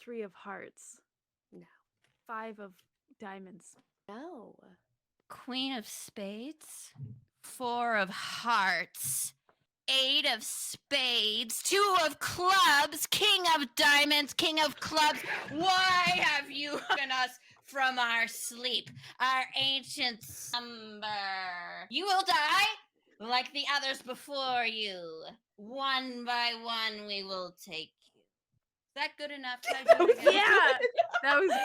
3 of hearts? No. 5 of diamonds? No. Queen of spades, 4 of hearts, 8 of spades, 2 of clubs, king of diamonds, king of clubs. Why have you woken us from our sleep, our ancient slumber? You will die like the others before you. One by one we will take you. Is that good enough? Should I do it again? Yeah, that was great.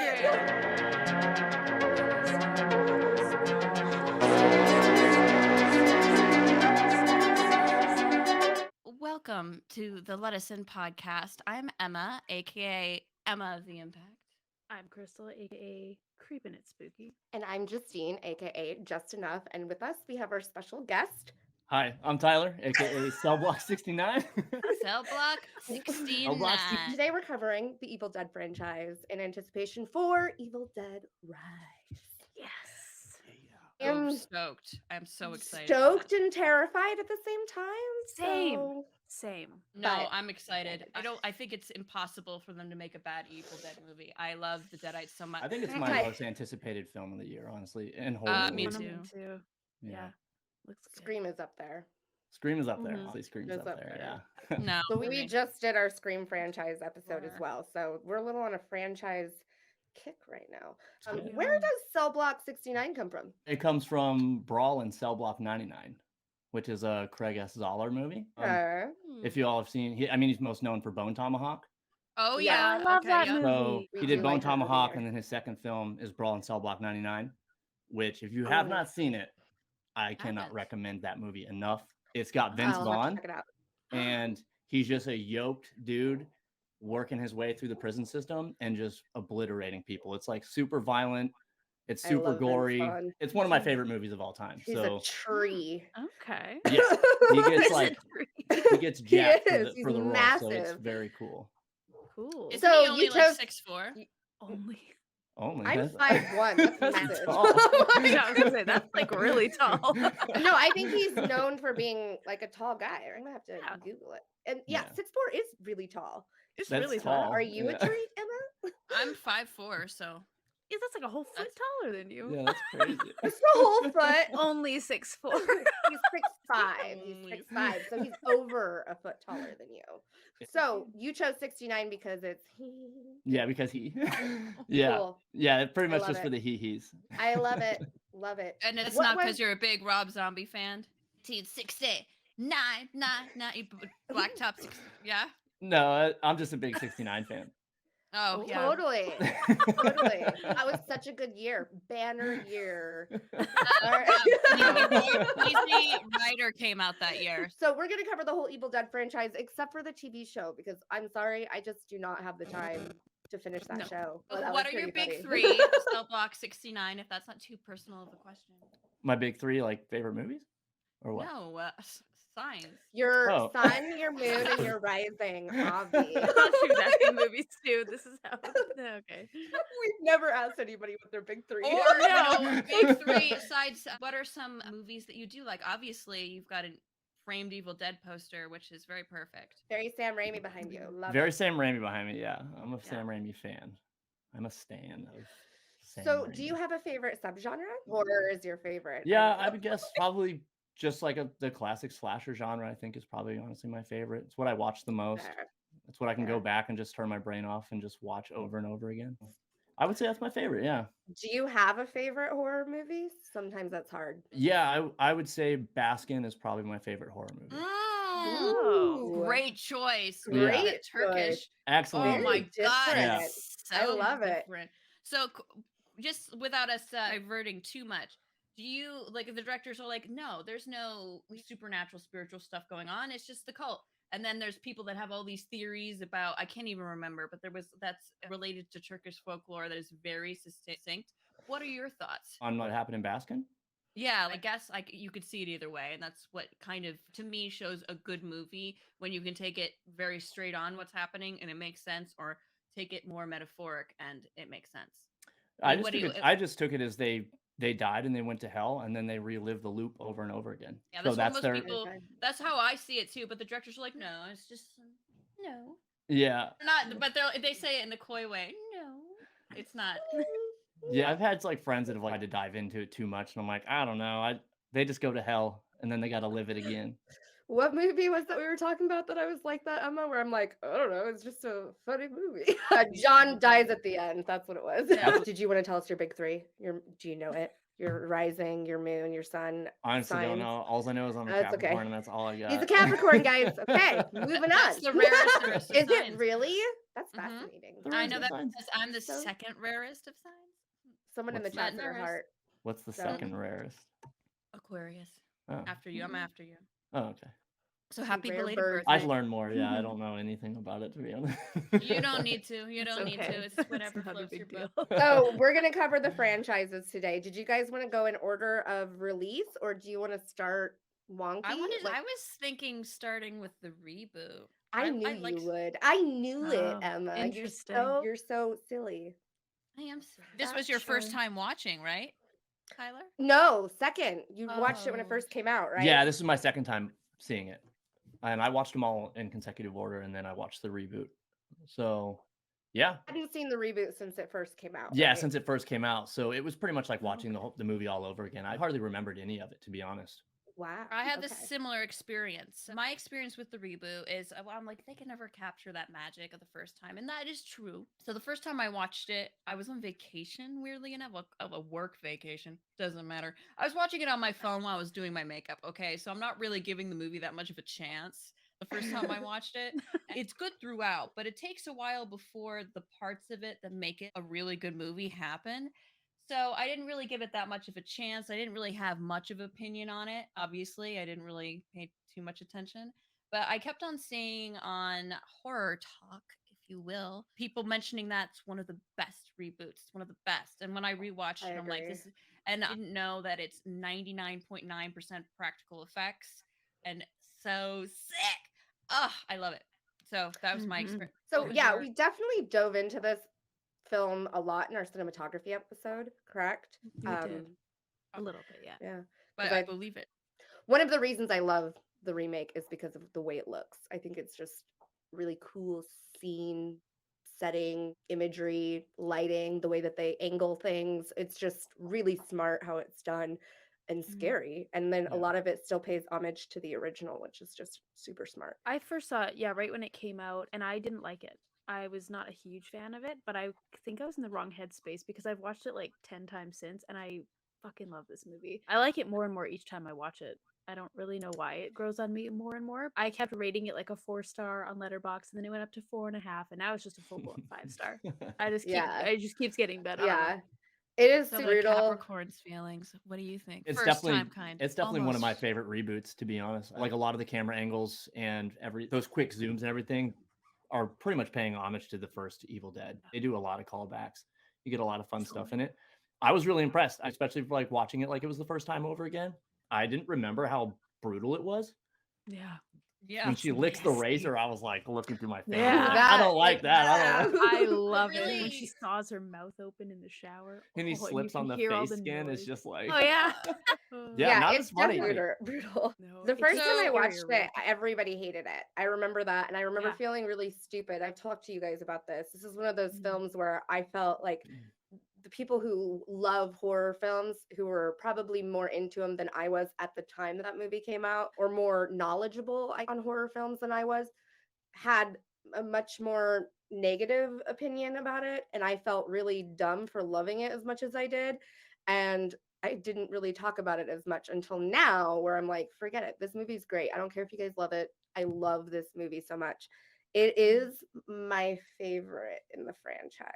Welcome to the Let Us In podcast. I'm Emma, aka Emma of the Impact. I'm Crystal, aka Creepin' It Spooky. And I'm Justine, aka JustineUFF, and with us we have our special guest. Hi, I'm Tyler, aka CellBlock69. CellBlock69. Today we're covering the Evil Dead franchise in anticipation for Evil Dead Rise. Yes. I'm stoked. I'm so excited. Stoked and terrified at the same time. Same. No, but- I'm excited. I think it's impossible for them to make a bad Evil Dead movie. I love the Deadites so much. I think it's my Okay. most anticipated film of the year, honestly, and horror. Me One of too. them too. Yeah. Looks good. Scream is up there. Scream is up there. Mhm. Honestly, Scream's It's up up there. there. Yeah. No. So we really. just did our Scream franchise episode as Sure. well. So we're a little on a franchise kick right now. Yeah. Where does CellBlock69 come from? It comes from Brawl and CellBlock99, which is a Craig S. Zoller movie. If you all have seen, he's most known for Bone Tomahawk. Oh Yeah, yeah, I love okay, that yeah. movie. So We he do did Bone like that movie Tomahawk, here. and then his second film is Brawl and CellBlock99, which if you Oh, have yeah. not seen it, I cannot Haven't. recommend that movie enough. It's got Vince I'll have to Vaughn, check it out. and he's just a yoked dude working his way through the prison system and just obliterating people. It's like super violent. It's I super love Vince gory. Vaughn. It's one of my favorite movies of all time. He's So a tree. Okay. yeah, he gets like he gets He jacked for is. the, for the He's role. So it's massive. very cool. Cool. Isn't So he only you like chose- 6'4"? Only. Only I'm that's- 5'1". That's that's massive. tall. Yeah, I was gonna say that's like really tall. No, I think he's known for being like a tall guy. I'm gonna have to Yeah. Google it. And yeah, Yeah. 6'4" is really tall. It's That's really tall. tall. Are you Yeah. a treat, Emma? I'm 5'4", so Yeah, that's like a whole foot That's- taller than you. Yeah, that's crazy. It's the whole foot. Only 6'4". He's 6'5". He's Only. 6'5", so he's over a foot taller than you. So you chose 69 because it's Yeah, because he. Yeah, cool. yeah, pretty I much love just for it. the he-he's. I love it. Love it. and it's What not was- because you're a big Rob Zombie fan. 1969, blacktop. Yeah. No, I'm just a big 69 fan. Oh yeah. Totally. Totally. That was such a good year. Banner year. All right. Easy Rider came out that year. So we're gonna cover the whole Evil Dead franchise except for the TV show because I'm sorry, I just do not have the time to finish that No. show. But But that what was are your pretty big funny. 3? Cell Block 69, if that's not too personal of a question. My big 3 like favorite movies, or what? No, signs. Your Oh. sun, your moon, and your rising, Avi. I thought she was asking movies too. This is how. Okay. We've never asked anybody what their big 3 Or is. no, big 3 asides. What are some movies that you do like? Obviously, you've got a framed Evil Dead poster, which is very perfect. Very Sam Raimi behind you. Love Very it. Sam Raimi behind me. Yeah, I'm a Yeah. Sam Raimi fan. I'm a stan of Sam So, Raimi. do you have a favorite subgenre? Or is your favorite? Yeah, I would guess probably just like the classic slasher genre. I think is probably honestly my favorite. It's what I watch the most. Fair. It's what I can Fair. go back and just turn my brain off and just watch over and over again. I would say that's my favorite. Yeah. Do you have a favorite horror movie? Sometimes that's hard. Yeah, I would say Baskin is probably my favorite horror movie. Oh. Great choice. Yeah. Great Turkish. choice. Excellent. Oh Very my god, Yeah. it's I so love it. different. So, just without us diverting too much, do you like if the directors are like, no, there's no supernatural, spiritual stuff going on. It's just the cult. And then there's people that have all these theories about, I can't even remember, but that's related to Turkish folklore that is very succinct. What are your thoughts? On what happened in Baskin? Yeah, I guess you could see it either way, and that's what kind of to me shows a good movie when you can take it very straight on what's happening and it makes sense, or take it more metaphoric and it makes sense. I Like, just what do took you- it, I just took it as they died and they went to hell and then they relived the loop over and over again. Yeah, So that's what most their people. That's how I see it too. But the directors are like, no, it's just no. Yeah. Not, but they say it in a coy way. No, it's not. Yeah, I've had like friends that have like had to dive into it too much, and I'm like, I don't know. They just go to hell, and then they got to live it again. What movie was that we were talking about that I was like that, Emma? Where I'm like, I don't know, it's just a funny movie. John dies at the end. That's what it was. Yeah. Did you want to tell us your big three? Do you know it? Your rising, your moon, your sun. Honestly, don't signs? know. All I know is I'm a That's okay. Capricorn, and that's all I got. He's a Capricorn, guys. Okay, moving on. That's the rarest of Is it signs. really? That's Mhm. fascinating. I know that signs. because I'm the So- second rarest of signs. Someone in the What's chat that? said her heart. What's the So- second rarest? Aquarius. Oh. After you, I'm after you. Oh, okay. So happy rare belated bird. birthday. I've learned more. Yeah, I don't know anything about it, to be honest. You don't need to. You don't need to. okay. It's whatever It's not a floats your big boat. deal. So we're gonna cover the franchises today. Did you guys want to go in order of release, or do you want to start wonky? I Like, was thinking starting with the reboot. I knew like- you would. I knew it, Oh, Emma. interesting. You're so silly. I am. Silly. This Not was your first sure. time watching, right, Tyler? No, second. You watched it when it Oh. first came out, right? Yeah, this is my second time seeing it, and I watched them all in consecutive order, and then I watched the reboot. So, yeah, I hadn't seen the reboot since it first came out. yeah, right? since it first came out, so it was pretty much like watching the movie all over again. I hardly remembered any of it, to be honest. Wow. I had this okay. similar experience. My experience with the reboot is I'm like, they can never capture that magic of the first time. And that is true. So the first time I watched it, I was on vacation, weirdly enough, a work vacation. Doesn't matter. I was watching it on my phone while I was doing my makeup. Okay. So I'm not really giving the movie that much of a chance. The first time I watched it, it's good throughout, but it takes a while before the parts of it that make it a really good movie happen. So I didn't really give it that much of a chance. I didn't really have much of opinion on it. Obviously, I didn't really pay too much attention. But I kept on seeing on Horror Talk, if you will, people mentioning that's one of the best reboots, one of the best. And when I rewatched I it, I'm like, agree. this is, and I didn't know that it's 99.9% practical effects and so sick. Oh, I love it. So that was my Mhm. experience. So What was yeah, your- we definitely dove into this film a lot in our cinematography episode, correct? We did. A little bit, yeah. Yeah. but 'cause I I- believe it. One of the reasons I love the remake is because of the way it looks. I think it's just really cool scene, setting, imagery, lighting, the way that they angle things. It's just really smart how it's done and scary. And then a Yeah. lot of it still pays homage to the original, which is just super smart. I first saw it, yeah, right when it came out, and I didn't like it. I was not a huge fan of it, but I think I was in the wrong headspace because I've watched it like 10 times since, and I fucking love this movie. I like it more and more each time I watch it. I don't really know why it grows on me more and more. I kept rating it like a 4-star on Letterboxd, and then it went up to 4.5, and now it's just a full-blown 5-star. Yeah. It just keeps getting better. Yeah. It is So like brutal. Capricorn's feelings. What do you think? It's First definitely time kind. it's definitely one of my Almost. favorite reboots, to be honest. Like a lot of the camera angles and those quick zooms and everything are pretty much paying homage to the first Evil Dead. They do a lot of callbacks. You get a lot of fun stuff in it. I was really impressed, especially for like watching it like it was the first time over again. I didn't remember how brutal it was. Yeah. Yeah. When she licks the nasty. razor, I was like looking through my fingers. Yeah. like, I don't like that. I don't. I love it when Really? she saws her mouth open in the shower. And he Oh, you slips on can the hear all face skin. It's noise. just like. Oh yeah. Yeah, not it's as funny, definitely but- brutal. No, The it's first just time I scarier, watched really. it, everybody hated it. I remember that. And I remember Yeah. feeling really stupid. I've talked to you guys about this. This is one of those Mhm. films where I felt like the people who love horror films, who were probably more into them than I was at the time that movie came out, or more knowledgeable on horror films than I was, had a much more negative opinion about it. And I felt really dumb for loving it as much as I did. And I didn't really talk about it as much until now, where I'm like, forget it. This movie's great. I don't care if you guys love it. I love this movie so much. It is my favorite in the franchise.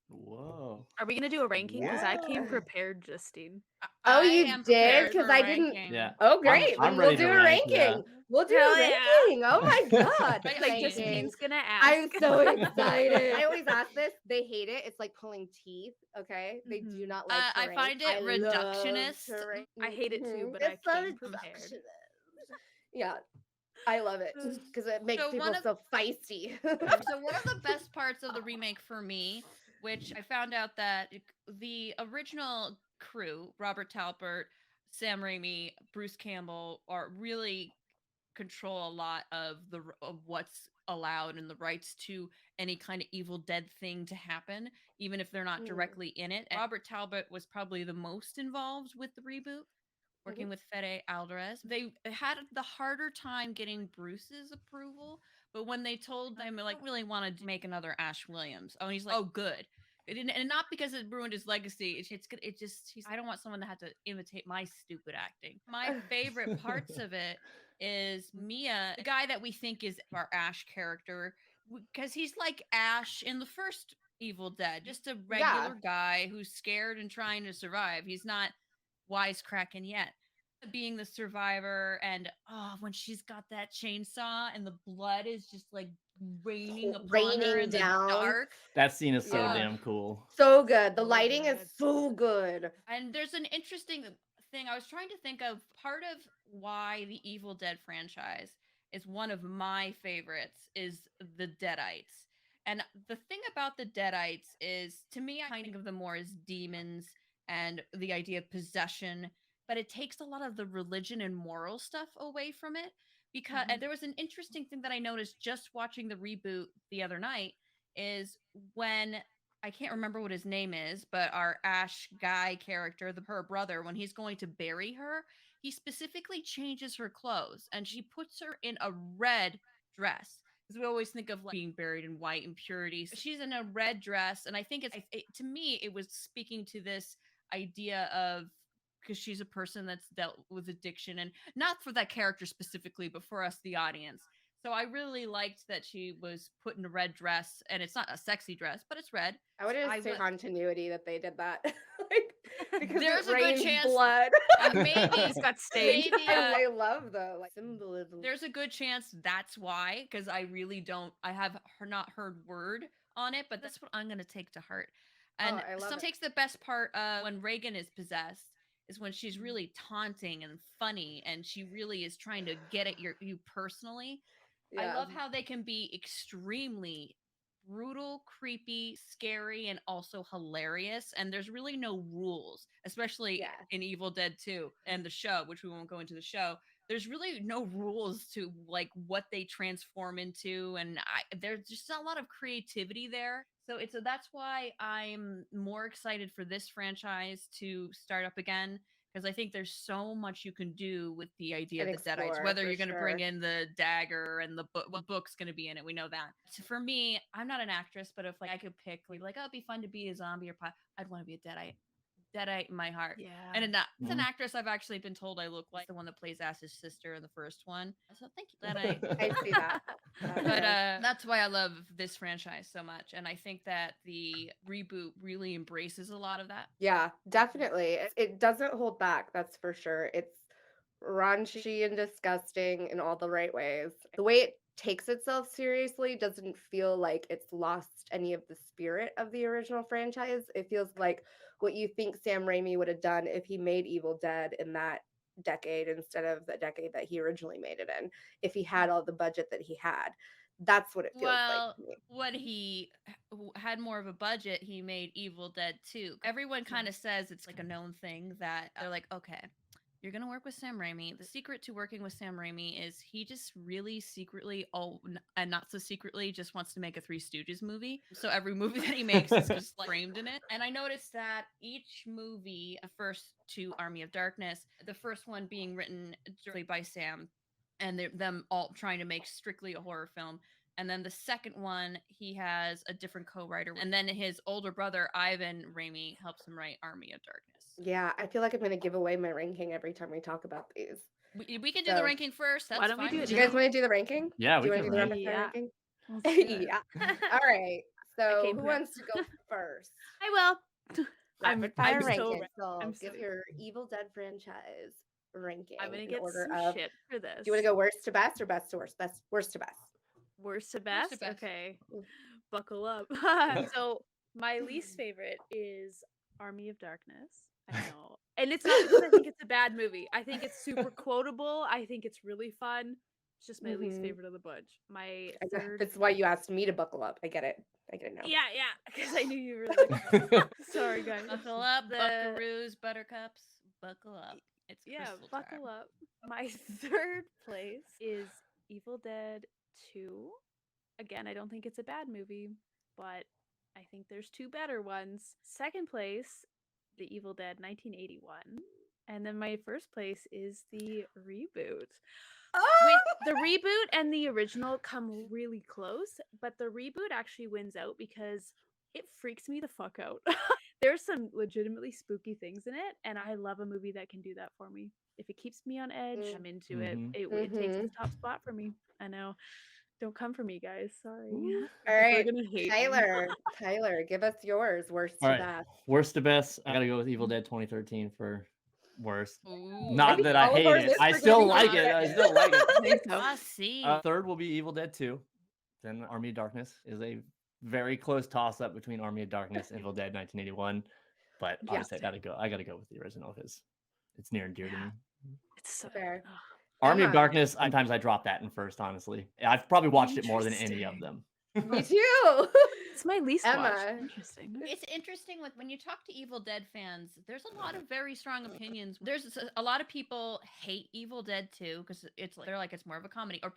Whoa. Are we gonna do a ranking? Because I came Wow. prepared, Justine. Oh, I you am did? prepared 'Cause for a I didn't- ranking. Yeah. Oh, great. I'm Then ready we'll do to a rank, ranking. yeah. We'll do Hell a yeah. ranking. Oh my God. Like, Like Ranking. Justine's gonna ask. I'm so excited. I always ask this. They hate it. It's like pulling teeth. Okay. They do Mhm. not like to I rank. find it love reductionist. to rank. I hate it too, Mhm. but I It's so came prepared. reductionist. Yeah. I love it because it makes So people one of- so feisty. So one of the best parts of the remake for me, which I found out that the original crew, Robert Talbert, Sam Raimi, Bruce Campbell, are really control a lot of what's allowed and the rights to any kind of Evil Dead thing to happen, even if they're not directly in it. And Robert Talbot was probably the most involved with the reboot, working with Fede Alvarez. They had the harder time getting Bruce's approval, but when they told them, like, really want to make another Ash Williams, oh, and he's like, oh, good. And not because it ruined his legacy. It's good. It just, I don't want someone to have to imitate my stupid acting. My favorite parts of it is Mia, the guy that we think is our Ash character, because he's like Ash in the first Evil Dead, just a regular guy who's scared and trying to survive. He's not wisecracking yet. Being the survivor, and when she's got that chainsaw and the blood is just like raining upon her in down. the dark. That scene is so damn cool. So good. The So lighting good. is so good. And there's an interesting thing. I was trying to think of part of why the Evil Dead franchise is one of my favorites is the Deadites. And the thing about the Deadites is, to me, I think of them more as demons and the idea of possession, but it takes a lot of the religion and moral stuff away from it. Because and there was an interesting thing that I noticed just watching the reboot the other night is when, I can't remember what his name is, but our Ash guy character, her brother, when he's going to bury her, he specifically changes her clothes and she puts her in a red dress. Because we always think of like being buried in white and purity. She's in a red dress, and I think to me, it was speaking to this idea of, because she's a person that's dealt with addiction, and not for that character specifically, but for us, the audience. So I really liked that she was put in a red dress, and it's not a sexy dress, but it's red. I would I say would- continuity that they did that. Like, because There's it a good rains chance- blood. maybe It's got stained. maybe I love the like symbolism. there's a good chance that's why, because I really don't, I have not heard word on it, but that's what I'm going to take to heart. And I love it. takes the best part when Reagan is possessed is when she's really taunting and funny, and she really is trying to get at you personally. I love how they can be extremely brutal, creepy, scary, and also hilarious. And there's really no rules, especially in Evil Dead 2 and the show, which we won't go into the show. There's really no rules to like what they transform into, and there's just a lot of creativity there. So that's why I'm more excited for this franchise to start up again, because I think there's so much you can do with the idea of the Deadites, whether you're going to bring in the dagger and the book's going to be in it. We know that. So for me, I'm not an actress, but if like I could pick, like, oh, it'd be fun to be a zombie or I'd want to be a Deadite. Deadite in my heart. Yeah. And it's an actress I've actually been told I look like, the one that plays Ash's sister in the first one. So thank you, Deadite. I see that. But that's why I love this franchise so much. And I think that the reboot really embraces a lot of that. Yeah, definitely. It doesn't hold back, that's for sure. It's raunchy and disgusting in all the right ways. The way it takes itself seriously doesn't feel like it's lost any of the spirit of the original franchise. It feels like what you think Sam Raimi would have done if he made Evil Dead in that decade instead of the decade that he originally made it in, if he had all the budget that he had. That's what it feels like to me. When he had more of a budget, he made Evil Dead 2. Everyone kind of says it's like a known thing that they're like, okay, you're going to work with Sam Raimi. The secret to working with Sam Raimi is he just really secretly, and not so secretly, just wants to make a Three Stooges movie. So every movie that he makes is just like framed in it. And I noticed that each movie, the first two, Army of Darkness, the first one being written directly by Sam, and them all trying to make strictly a horror film. And then the second one, he has a different co-writer. And then his older brother, Ivan Raimi, helps him write Army of Darkness. Yeah, I feel like I'm going to give away my ranking every time we talk about these. We can do the ranking first. That's Why don't we fine. do it Do you guys want to do the ranking? Yeah, Do we you want can to do the rank. rapid fire Yeah. ranking? Let's do it. Yeah. All right. So came who prepped. wants to go first? I will. Rapid fire I'm so ranking. ready. So I'm give so your Evil Dead franchise ranking. I'm gonna in get order some of. shit for this. Do you want to go worst to best or best to worst? Worst to best. Worst to Worst best? to best. Okay. Buckle up. So my least favorite is Army of Darkness. I know. And it's not because I think it's a bad movie. I think it's super quotable. I think it's really fun. It's just my least favorite of the bunch. My third. That's why you asked me to buckle up. I get it. I get it now. Yeah, because I knew you were looking. Sorry, guys. Buckle up, The- buckaroos, buttercups. Buckle up. It's Yeah, crystal buckle time. up. My third place is Evil Dead 2. Again, I don't think it's a bad movie, but I think there's two better ones. Second place, The Evil Dead 1981. And then my first place is the reboot. Oh! The reboot and the original come really close, but the reboot actually wins out because it freaks me the fuck out. There's some legitimately spooky things in it, and I love a movie that can do that for me. If it keeps me on edge, I'm into it. Mhm. It takes the Mhm. top spot for me. I know. Don't come for me, guys. Sorry. All People are right, gonna hate me. Tyler, give us yours. Worst All to right, best. worst to best. I gotta go with Evil Dead 2013 for worst. Ooh. Not think that I all of hate our it. lists I are gonna still be like different. it. I still like it. I think so. Let's see. Third will be Evil Dead 2. Then Army of Darkness is a very close toss up between Army of Darkness and Evil Dead 1981. But Yeah. obviously, I gotta go with the original because it's near and dear to Yeah. me. It's so Fair. ugh. Army of Emma. Darkness. Sometimes I drop that in first. Honestly, I've probably watched it more than any of Interesting. them. Me too. It's my least watched. Emma. Interesting. It's interesting when you talk to Evil Dead fans, there's a lot of very strong opinions. There's a lot of people hate Evil Dead 2 because they're like it's more of a comedy, or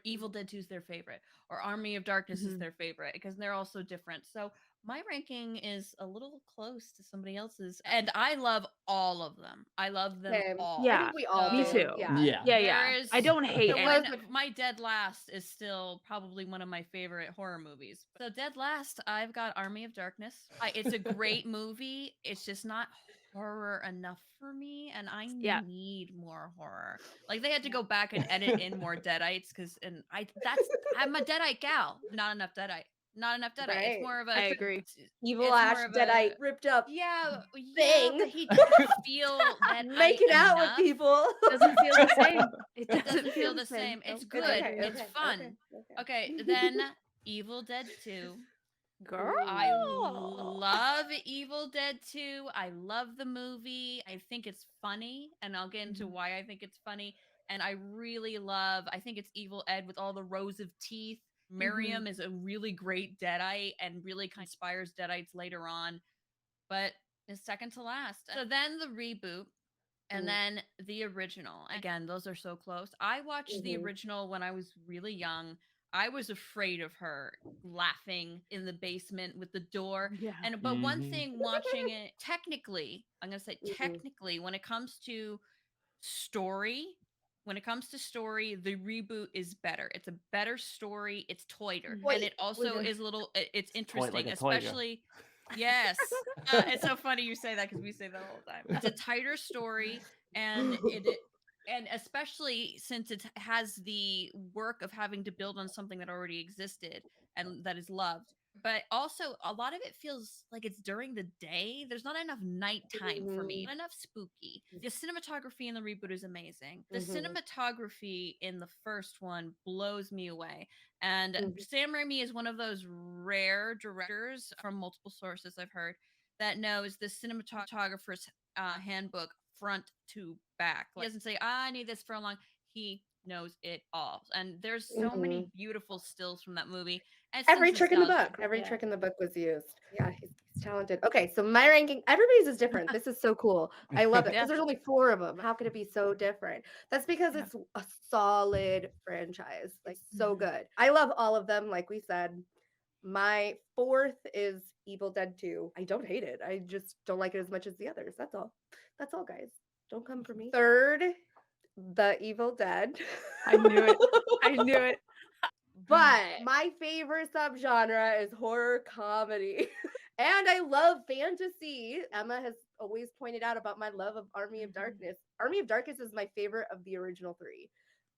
Evil Dead 2 is their favorite, or Army of Darkness is Mhm. their favorite because they're all so different. So my ranking is a little close to somebody else's, and I love all of them. I love them Same. all. I Yeah, think we all me do. too. Yeah. Yeah. Yeah. I don't hate So it. when my Dead Last is still probably one of my favorite horror movies. So Dead Last, I've got Army of Darkness. It's a great movie. It's just not horror enough for me, and I Yeah. need more horror. Like they had to go back and edit in more Deadites because, I'm a Deadite gal. Not enough Deadite. Not enough Deadite. Right. It's more of a I agree. Evil it's Ash more of Deadite a ripped up yeah, thing. but he doesn't feel that making out with people. Doesn't feel the same. It It doesn't feel the same. It's Nope, good. I agree. It's fun. Okay, then Evil Dead 2. Girl. I love Evil Dead 2. I love the movie. I think it's funny, and I'll get into why I think it's funny. And I really love, I think it's Evil Ed with all the rows of teeth. Miriam is a really great Deadite and really kind of inspires Deadites later on, but is second to last. So then the reboot. And then the original. Again, those are so close. I watched the original when I was really young. I was afraid of her laughing in the basement with the door. Yeah. But one thing watching it technically, I'm going to say technically, when it comes to story, the reboot is better. It's a better story. It's toyter. And it also is it's interesting, like a toy gun. especially yes. It's so funny you say that because we say that all the time. It's a tighter story, and and especially since it has the work of having to build on something that already existed and that is loved. But also, a lot of it feels like it's during the day. There's not enough nighttime for me, not enough spooky. The cinematography in the reboot is amazing. The cinematography in the first one blows me away. And Sam Raimi is one of those rare directors from multiple sources I've heard that knows the cinematographer's handbook front to back. He doesn't say, I need this for a long. He knows it all. And there's so many beautiful stills from that movie. And Every trick in the book. Every trick in the book was used. Yeah, he's talented. Okay, so my ranking, everybody's is different. This is so cool. I love it because there's only 4 of them. How could it be so different? That's because it's a solid franchise. Like so good. I love all of them, like we said. My 4th is Evil Dead 2. I don't hate it. I just don't like it as much as the others. That's all. That's all, guys. Don't come for me. 3rd, The Evil Dead. I knew it. I knew it. But my favorite subgenre is horror comedy. And I love fantasy. Emma has always pointed out about my love of Army of Darkness. Army of Darkness is my favorite of the original 3.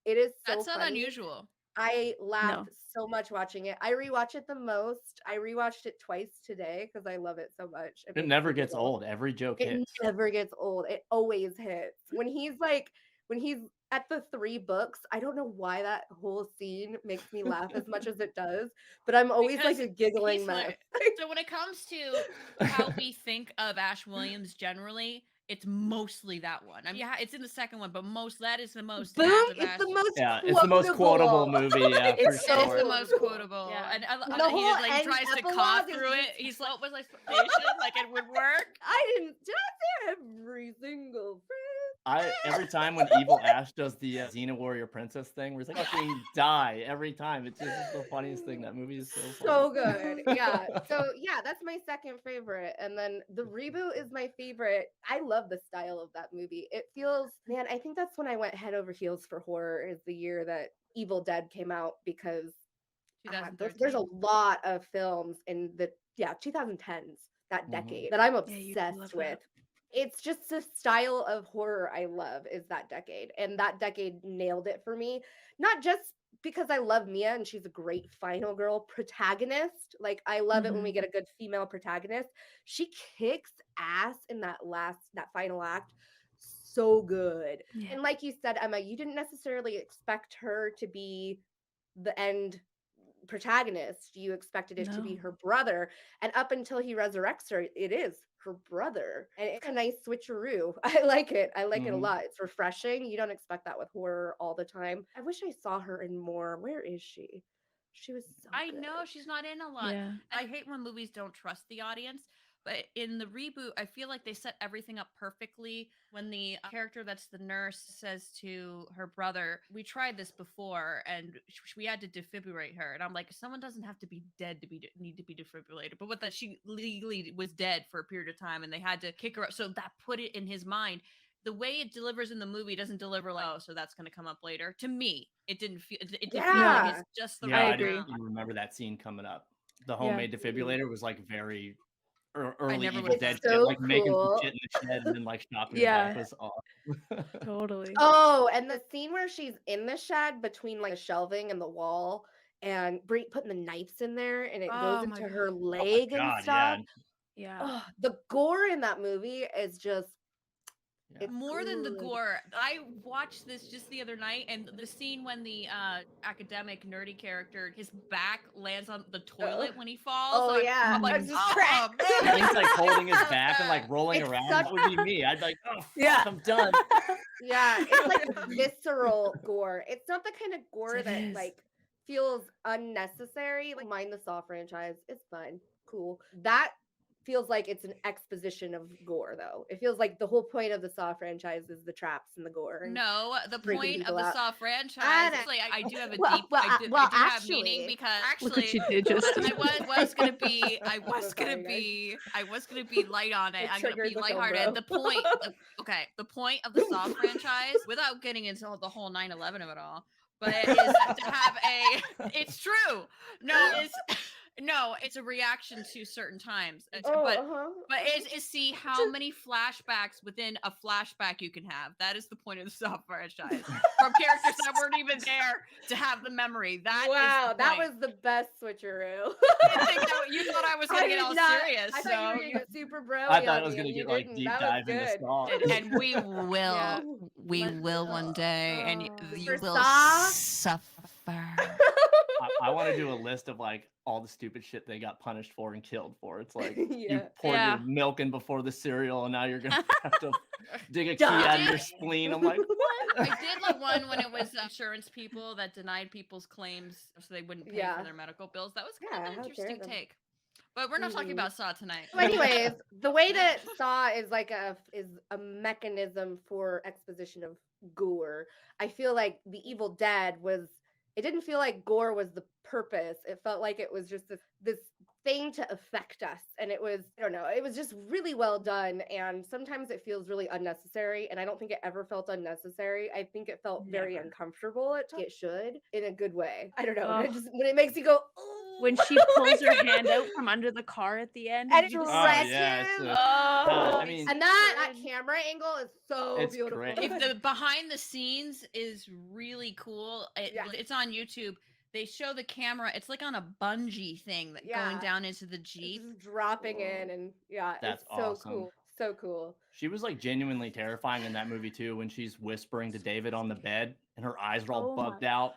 It is so That's not funny. unusual. I laughed so much watching it. I rewatch it the most. I rewatched it twice today because I love it so much. It never gets old. Every joke It hits. never gets old. It always hits. When he's at the 3 books, I don't know why that whole scene makes me laugh as much as it does, but I'm always Because like a giggling he's mess. So when it comes to how we think of Ash Williams generally, it's mostly that one. I mean, yeah, it's in the second one, but that is the most. Boom! as of It's Ash- the most It's the most quotable movie. Yeah, for It's It is sure. the most quotable. Yeah. And The he whole like end tries to epilogue cough is through it. just- He's like, what was my expectation? Like it would work. Did I say every single phrase? Every time when Evil Ash does the Xena Warrior Princess thing, where it's like fucking die every time. It's just the funniest thing. That movie is so funny. So good. Yeah. So yeah, that's my second favorite. And then the reboot is my favorite. I love the style of that movie. It feels, man, I think that's when I went head over heels for horror, is the year that Evil Dead came out, because there's a lot of films in the 2010s, that decade, that I'm Yeah, you do love obsessed with. that. It's just the style of horror I love, is that decade. And that decade nailed it for me. Not just because I love Mia and she's a great final girl protagonist. Like, I love it when we get a good female protagonist. She kicks ass in that final act. So good. Yeah. And like you said, Emma, you didn't necessarily expect her to be the end protagonist. You expected it to be No. her brother, and up until he resurrects her, it is her brother. And it's a nice switcheroo. I like it a lot. It's refreshing. You don't expect that with horror all the time. I wish I saw her in more. Where is she? She was so I good. know she's not in a lot. Yeah. I hate when movies don't trust the audience, but in the reboot, I feel like they set everything up perfectly. When the character that's the nurse says to her brother, "We tried this before, and we had to defibrillate her," and I'm like, someone doesn't have to be dead to need to be defibrillated, but with that, she legally was dead for a period of time, and they had to kick her up. So that put it in his mind. The way it delivers in the movie doesn't deliver like, oh, so that's going to come up later. To me, it didn't feel. It didn't feel like it's just the Yeah, right I agree. amount. didn't even remember that scene coming up. The homemade defibrillator was like very early never Evil would've Dead guessed. shit, So like making some cool. shit in the shed and then like shopping Yeah. it back was awesome. Totally. Oh, and the scene where she's in the shed between like the shelving and the wall, and putting the knives in there, and it Oh goes my into God. her leg and God, stuff. Yeah. Oh, the gore in that movie is just Yeah. More than the good. gore. I watched this just the other night, and the scene when the academic nerdy character, his back lands on the toilet when he falls. Oh, yeah. I'm like, It's just oh, crack. man. He's like holding his back and like rolling It's around. such- That would be me. I'd be like, oh, fuck, Yeah. I'm done. Yeah, it's like visceral gore. It's not the kind of gore It that is. like feels unnecessary. Like, mind the Saw franchise. It's fun. Cool. That feels like it's an exposition of gore, though. It feels like the whole point of the Saw franchise is the traps and the gore. And No, the freaking point people of the out. Saw franchise. I know. Actually, I do have a Well, deep. well, I do well, have meaning actually- because Look what actually, you did, Justine. I was gonna be. I was So sorry, gonna guys. be. I was gonna be light on it. It I'm gonna triggered be the film, lighthearted. bro. The point. The point of the Saw franchise, without getting into the whole 9/11 of it all, but it is to have a. It's true. No, it's a reaction to certain times. But is see how many flashbacks within a flashback you can have. That is the point of the Saw franchise. From characters that weren't even there to have the memory. Wow, is the that point. was the best switcheroo. You thought I was gonna get all serious. I so thought you were getting super bro. I thought I was gonna get like deep dive into good. Saw. and we will. Yeah. We will one day. And you For will Saw? suffer. I want to do a list of like all the stupid shit they got punished for and killed for. It's like you Yeah. poured Yeah. your milk in before the cereal, and now you're gonna have to dig a key out of your spleen. I'm like, what? I did like one when it was insurance people that denied people's claims so they wouldn't pay Yeah. for their medical bills. That was kind Yeah, of an how dare interesting them. take. But we're not talking Mhm. about Saw tonight. So anyways, the way that Saw is like a mechanism for exposition of gore. I feel like the Evil Dead was. It didn't feel like gore was the purpose. It felt like it was just this thing to affect us, and it was, I don't know, it was just really well done. And sometimes it feels really unnecessary, and I don't think it ever felt unnecessary. I think it felt very Never. uncomfortable. It should, in a good way. I don't know. Ugh. When it makes you go, When she pulls her hand out from under the car at the end, and you just- stretches. yeah, it's a- Oh, I mean, And that camera angle is so It's beautiful. great. If the behind the scenes is really cool. Yeah. It's on YouTube. They show the camera. It's like on a bungee thing that going Yeah. down into the It's Jeep. just dropping in, and That's it's so awesome. cool. So cool. She was like genuinely terrifying in that movie too, when she's whispering to David on the bed and her eyes are all Oh my- bugged out.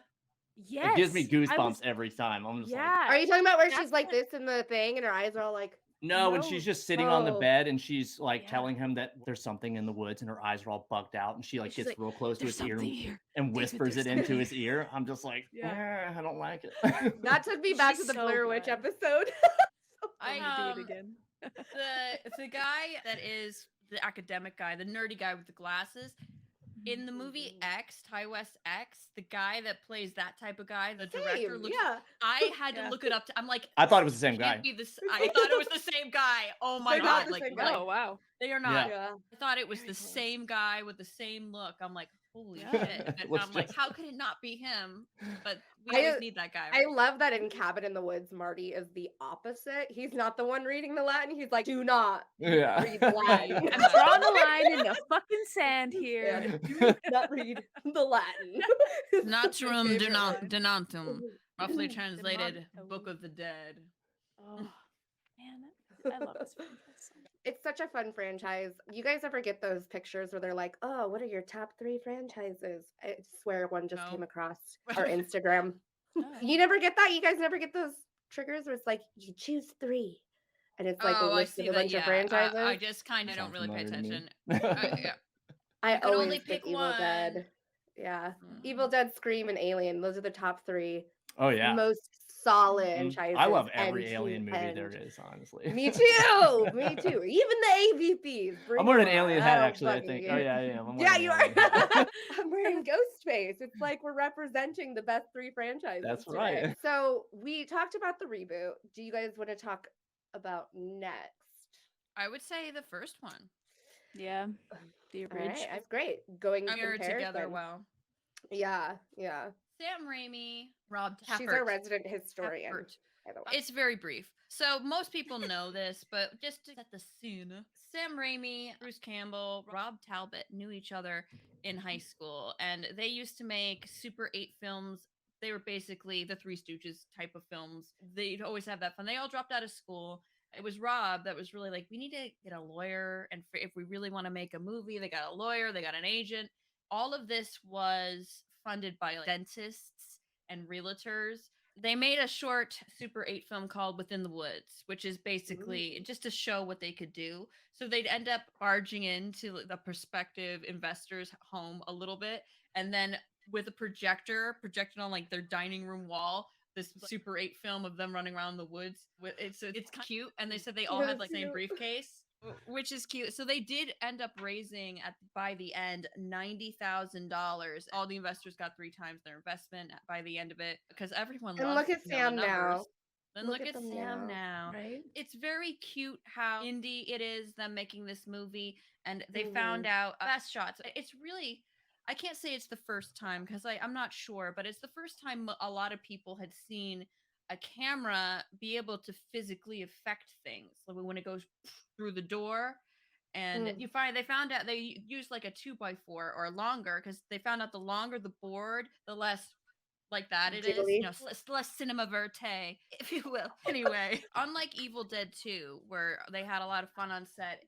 yes. It gives me I goosebumps was- every time. I'm just like, Yeah. Are you talking about where That's she's like what- this in the thing, and her eyes are all like? no, when No. she's just sitting on the Oh. bed and she's like Yeah. telling him that there's something in the woods and her eyes are all bugged out and she like she's gets like, real close to "There's his ear something here. and David, whispers it there's into something." his ear. I'm just like, Yeah. I don't like it. That took me back She's to the so Blair Witch good. episode. I I'm gonna do it again. The guy that is the academic guy, the nerdy guy with the glasses. In the movie X, Ty West X, the guy that plays that type of guy, the director Same, looks. yeah. I had to Yeah. look it up. I'm like, I thought it was the same can't guy. be this. I thought it was the same guy. Oh my They're not god! the Like, same guy. Oh wow. they are not. Yeah. I thought it was Very the close. same guy with the same look. I'm like, holy Yeah. shit! And Looks I'm like, just- how could it not be him? But we I- always need that guy. I Right? love that in Cabin in the Woods, Marty is the opposite. He's not the one reading the Latin. He's like, do not Yeah. read the Latin. Right. I'm drawing a line in the fucking sand here. And do not read the Latin. It's my Natrum favorite line. denatum, roughly Mhm. translated Demontum. Book of the Dead. Oh man, I love this franchise. So much. It's such a fun franchise. You guys ever get those pictures where they're like, oh, what are your top 3 franchises? I swear one just No. came across our Instagram. Oh. You never get that? You guys never get those triggers where it's like, you choose 3. And it's like a Oh, I list see of a that. bunch Yeah, of franchises. I just kind of don't Sounds really pay familiar to me. attention. Yeah. I you can only always pick pick Evil one. Dead. Yeah. Mm. Evil Dead, Scream, and Alien. Those are the top 3 Oh yeah. most solid Mhm. franchises. I love end every to alien movie there end. is, honestly. Me too. Me too. Even the AVPs. I'm wearing an bring 'em alien on. hat I don't actually, I fucking think. get Oh it. yeah, yeah. I'm Yeah, wearing you an are. alien hat. I'm wearing Ghostface. It's like we're representing the best 3 franchises. That's today. right. So we talked about the reboot. Do you guys want to talk about next? I would say the first one. Yeah, the All right, original. that's great. Going Mirrored together comparison. well. Yeah, yeah. Sam Raimi, Rob She's our Tappert. resident historian, Tappert. by the way. It's very brief. So most people know this, but just to set the scene, Sam Raimi, Bruce Campbell, Rob Talbot knew each other in high school, and they used to make Super 8 films. They were basically the Three Stooges type of films. They'd always have that fun. They all dropped out of school. It was Rob that was really like, we need to get a lawyer, and if we really want to make a movie, they got a lawyer, they got an agent. All of this was funded by like dentists and realtors. They made a short Super 8 film called Within the Woods, which is basically just to show what they could do. So they'd end up barging into the prospective investor's home a little bit, and then with a projector projected on like their dining room wall, this Super 8 film of them running around the woods. It's cute, and they said they all had like the same Cute. briefcase, which is cute. So they did end up raising by the end $90,000. All the investors got 3 times their investment by the end of it because everyone And loves look at to know the Sam now. numbers. Then look at them Sam now. Right? It's very cute how indie it is, them making this movie, and they Mhm. found out best shots. It's really, I can't say it's the first time because I'm not sure, but it's the first time a lot of people had seen a camera be able to physically affect things. Like when it goes through the door, and they found out they used like a 2x4 or longer because they found out the longer the board, the less like that it is, Jiggly. less cinema verte, if you will. Anyway, unlike Evil Dead 2, where they had a lot of fun on set,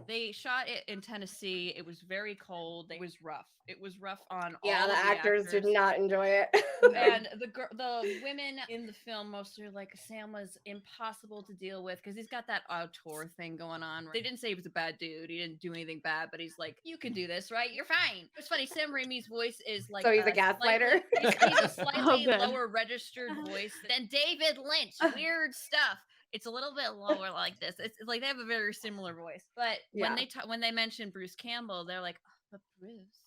they shot it in Tennessee. It was very cold. It was rough. It was rough on Yeah, all the of actors did not enjoy it. And the women in the film mostly are like, Sam was impossible to deal with because he's got that auteur thing going on. They didn't say he was a bad dude. He didn't do anything bad, but he's like, you can do this, right? You're fine. It's funny. Sam Raimi's voice is like, So he's a gaslighter? He's a slightly good. lower registered voice than David Lynch. Weird stuff. It's a little bit lower like this. It's like they have a very similar voice. But Yeah. when they mention Bruce Campbell, they're like, oh, but Bruce.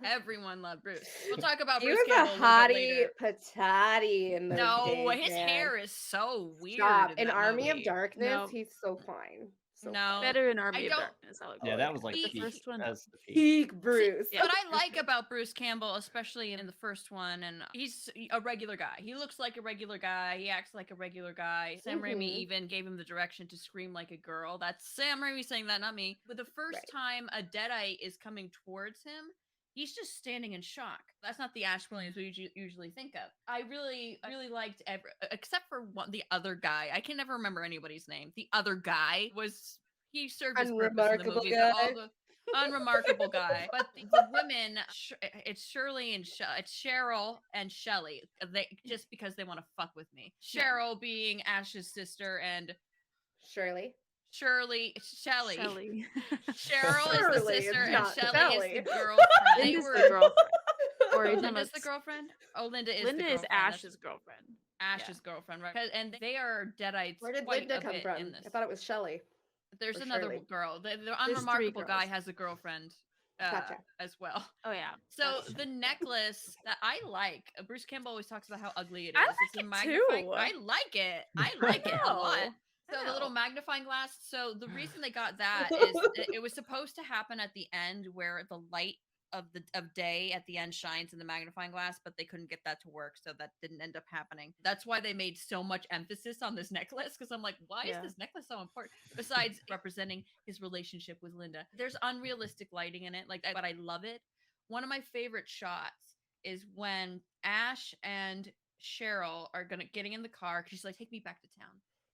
Everyone loved Bruce. We'll talk about He Bruce was Campbell a a little hottie bit later. patati in those No, days, his man. hair is so weird. Stop. In In that Army movie. of Darkness, No. he's so fine. So No. Better in Army I of don't- Darkness. I like Yeah, that was like The peak. first one. That's the peak. peak Bruce. Yeah. What I like about Bruce Campbell, especially in the first one, and he's a regular guy. He looks like a regular guy. He acts like a regular guy. Sam Raimi Mhm. even gave him the direction to scream like a girl. That's Sam Raimi saying that, not me. But the first Right. time a Deadite is coming towards him, he's just standing in shock. That's not the Ash Williams we usually think of. I really liked except for the other guy. I can never remember anybody's name. The other guy he served his purpose in the Unremarkable movie. guy. All the unremarkable guy. But the women, it's Shirley and it's Cheryl and Shelley. They just because they want to fuck with me. Cheryl being Ash's sister and Shirley. Shelley. Shelley. Cheryl is the Shirley, it's sister and not Shelley Shelley. is the girlfriend. They Linda's were the girlfriend. Or is Linda's the girlfriend? Oh, Linda is Linda the is girlfriend. That's Ash's girlfriend. Ash's girlfriend, right? And they are deadites. Where did quite Linda a come bit from? in this. I thought it was Shelley. There's or another Shirley. girl. The three unremarkable guy girls. has a girlfriend Gotcha. as well. Oh yeah. So Gotcha. the necklace that I like, Bruce Campbell always talks about how ugly it is. I It's like a it magnifying. too. I like it. I like it a lot. know. So I the little know. magnifying glass. So the reason they got that is it was supposed to happen at the end where the light of day at the end shines in the magnifying glass, but they couldn't get that to work, so that didn't end up happening. That's why they made so much emphasis on this necklace, because I'm like, why is this necklace so important? Besides representing his relationship with Linda, there's unrealistic lighting in it, but I love it. One of my favorite shots is when Ash and Cheryl are getting in the car, because she's like, take me back to town,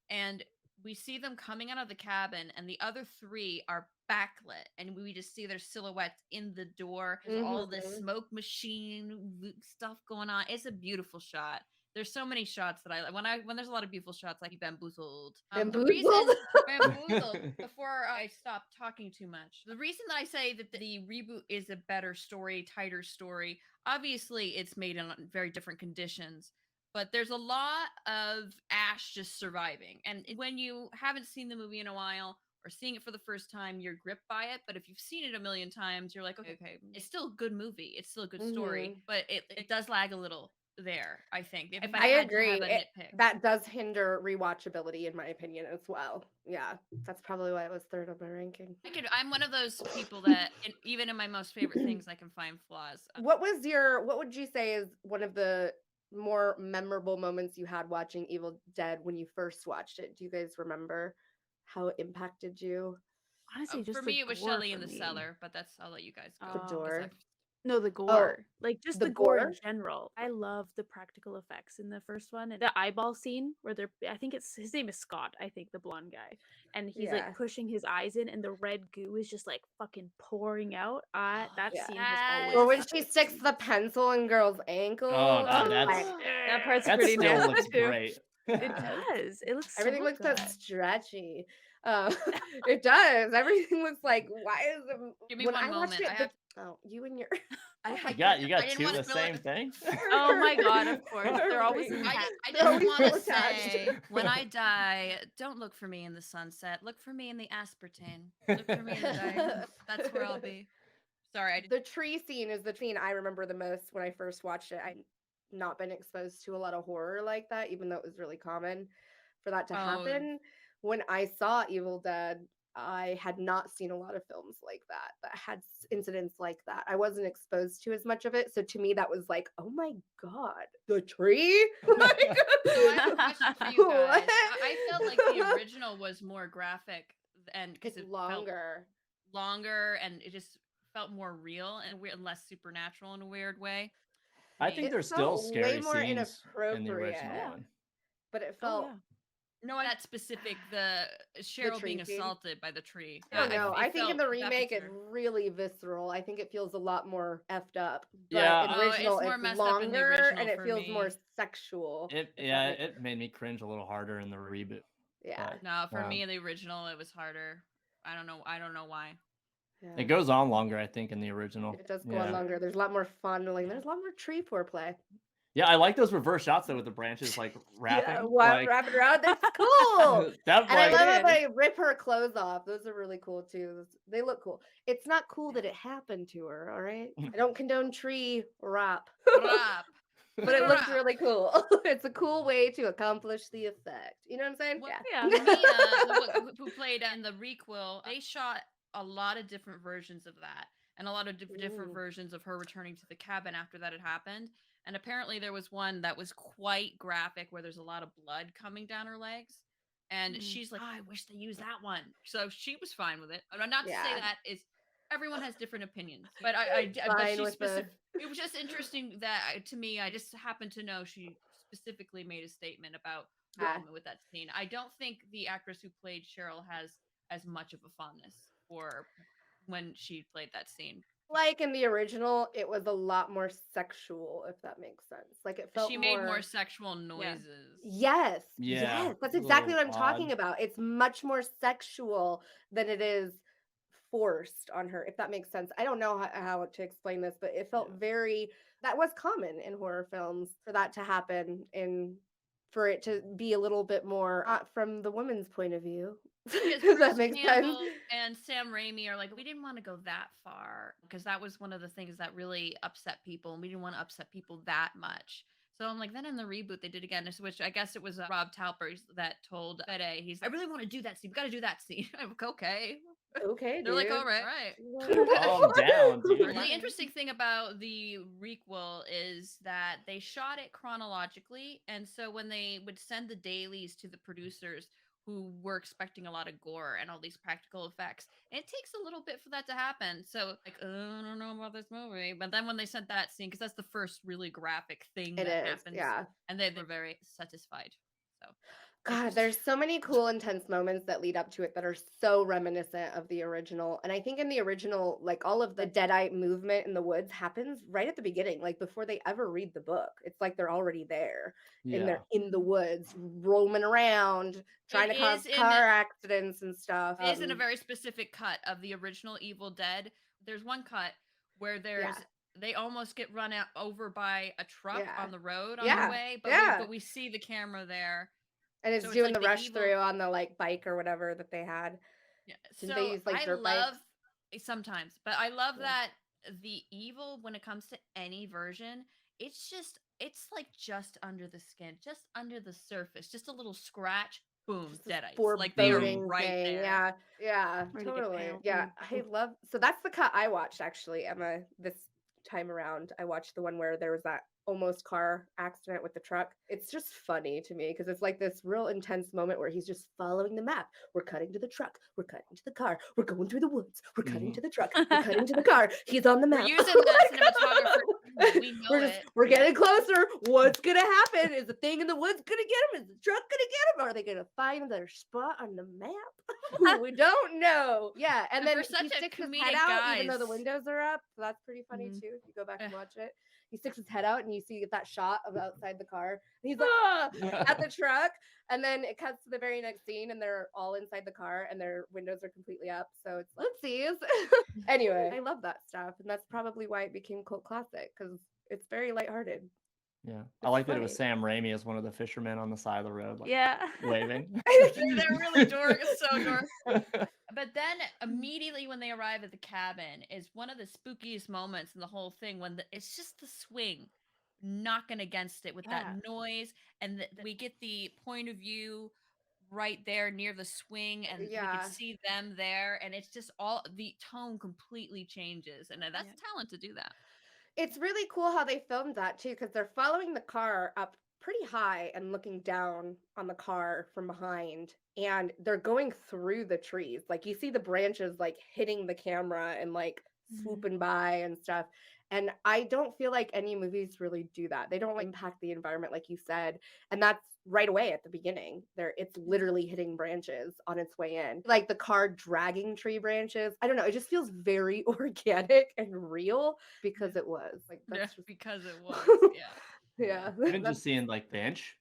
and we see them coming out of the cabin, and the other three are backlit, and we just see their silhouettes in the door. There's all this smoke machine stuff going on. It's a beautiful shot. There's so many shots that I like. When there's a lot of beautiful shots, like bamboozled. The reason bamboozled. Before I stop talking too much, the reason that I say that the reboot is a better story, tighter story. Obviously, it's made in very different conditions. But there's a lot of Ash just surviving. And when you haven't seen the movie in a while or seeing it for the first time, you're gripped by it. But if you've seen it a million times, you're like, okay, it's still a good movie. It's still a good story. But it does lag a little there, I think. If I agree. To have a nitpick. That does hinder rewatchability, in my opinion, as well. Yeah, that's probably why it was third on my ranking. I'm one of those people that, even in my most favorite things, I can find flaws. What would you say is one of the more memorable moments you had watching Evil Dead when you first watched it? Do you guys remember how it impacted you? Honestly, just for me, it was gore Shelley for in the me. cellar, but I'll let you guys go. The door. No, the gore. Like just the the gore in gore? general. I love the practical effects in the first one. The eyeball scene where I think his name is Scott, I think, the blonde guy. And he's like pushing his eyes in and the red goo is just like fucking pouring out. That scene has always. Or when she sticks the pencil in girl's ankle. Oh, God, that part's that pretty still nasty looks too. great. It does. It looks Everything so looks so good. stretchy. It does. Everything looks like, why is it? Give me one moment. You and your. You got two of the same thing? Oh my God, of course. They're always I just want to say, when I die, don't look for me in the sunset. Look for me in the aspartame. Look for me in the diagram. That's where I'll be. Sorry. The tree scene is the scene I remember the most when I first watched it. I'd not been exposed to a lot of horror like that, even though it was really common for that to happen. When I saw Evil Dead, I had not seen a lot of films like that had incidents like that. I wasn't exposed to as much of it. So to me, that was like, oh my God, the tree? So I have a question for you guys. I felt like the original was more graphic and because it's it longer and it just felt more real and less supernatural in a weird way. I think there's still scary scenes in the original one. But it felt no, that specific, the Cheryl being assaulted by the tree. No, I think in the remake it's really visceral. I think it feels a lot more effed up. But yeah, in original it's longer and it feels more sexual. It made me cringe a little harder in the reboot. Yeah. No, for me in the original it was harder. I don't know why. Yeah. It goes on longer, I think, in the original. It does go on longer. There's a lot more fondling. There's a lot more tree foreplay. Yeah, I like those reverse shots though with the branches like wrapping. Wrapping around. That's cool. I love how they rip her clothes off. Those are really cool too. They look cool. It's not cool that it happened to her. All right. I don't condone tree wrap. But it looks really cool. It's a cool way to accomplish the effect. You know what I'm saying? Well, Mia, who played in the requel, they shot a lot of different versions of that and a lot of different versions of her returning to the cabin after that had happened. And apparently there was one that was quite graphic where there's a lot of blood coming down her legs. And she's like, I wish they used that one. So she was fine with it. I'm not to say that is everyone has different opinions, but it was just interesting that to me, I just happened to know she specifically made a statement about the moment with that scene. I don't think the actress who played Cheryl has as much of a fondness for when she played that scene. Like in the original, it was a lot more sexual, if that makes sense. Like it felt she made more sexual noises. Yes. That's exactly what I'm talking about. It's much more sexual than it is forced on her, if that makes sense. I don't know how to explain this, but it felt that was common in horror films for that to happen in for it to be a little bit more from the woman's point of view. Because Does that Bruce make sense? Campbell and Sam Raimi are like, we didn't want to go that far because that was one of the things that really upset people, and we didn't want to upset people that much. So I'm like, then in the reboot they did again, which I guess it was Rob Talbert that told Fede, he's, I really want to do that scene. We got to do that scene. I'm like, okay. Okay, They're like, dude. all right. Calm down, dude. The interesting thing about the requel is that they shot it chronologically, and so when they would send the dailies to the producers who were expecting a lot of gore and all these practical effects, it takes a little bit for that to happen. So like, I don't know about this movie, but then when they sent that scene, because that's the first really graphic thing It that is, happens, yeah. and they were very satisfied. So God, there's so many cool, intense moments that lead up to it that are so reminiscent of the original. And I think in the original, like all of the Deadite movement in the woods happens right at the beginning, like before they ever read the book. It's like they're already there and they're in the woods, roaming around, trying to cause car accidents and stuff. It is in a very specific cut of the original Evil Dead. There's one cut where they almost get run over by a truck on the road on the way, but we see the camera there. And it's doing like the rush through on the like bike or whatever that they had. Yeah. Did they use like dirt bikes? Sometimes, but I love that the evil, when it comes to any version, it's like just under the skin, just under the surface, just a little scratch, boom, Deadites. Like they are right there. Yeah, totally. Yeah, I love. So that's the cut I watched actually, Emma. This time around, I watched the one where there was that almost car accident with the truck. It's just funny to me because it's like this real intense moment where he's just following the map. We're cutting to the truck. We're cutting to the car. We're going through the woods. We're cutting to the truck. We're cutting to the car. He's on the map. We're using the cinematographer. We know we're getting closer. What's gonna happen? Is the thing in the woods gonna get him? Is the truck gonna get him? Are they gonna find their spot on the map? We don't know. Yeah, and then he sticks his head out even though the windows are up. So that's pretty funny too. If you go back and watch it. He sticks his head out and you see that shot of outside the car. And he's like, at the truck. And then it cuts to the very next scene and they're all inside the car and their windows are completely up. So it's oopsies. Anyway, I love that stuff. And that's probably why it became cult classic because it's very lighthearted. Yeah. I like that it was Sam Raimi as one of the fishermen on the side of the road. Like, waving. They're really dork. It's so dork. But then immediately when they arrive at the cabin is one of the spookiest moments in the whole thing when it's just the swing knocking against it with that noise. And we get the point of view right there near the swing and we can see them there. And it's just all the tone completely changes. And that's talent to do that. It's really cool how they filmed that too, because they're following the car up pretty high and looking down on the car from behind, and they're going through the trees. Like you see the branches like hitting the camera and like swooping by and stuff. And I don't feel like any movies really do that. They don't like impact the environment like you said. And that's right away at the beginning. It's literally hitting branches on its way in. Like the car dragging tree branches. I don't know. It just feels very organic and real because it was. Like that's just because it was. Yeah. Even just seeing like bench,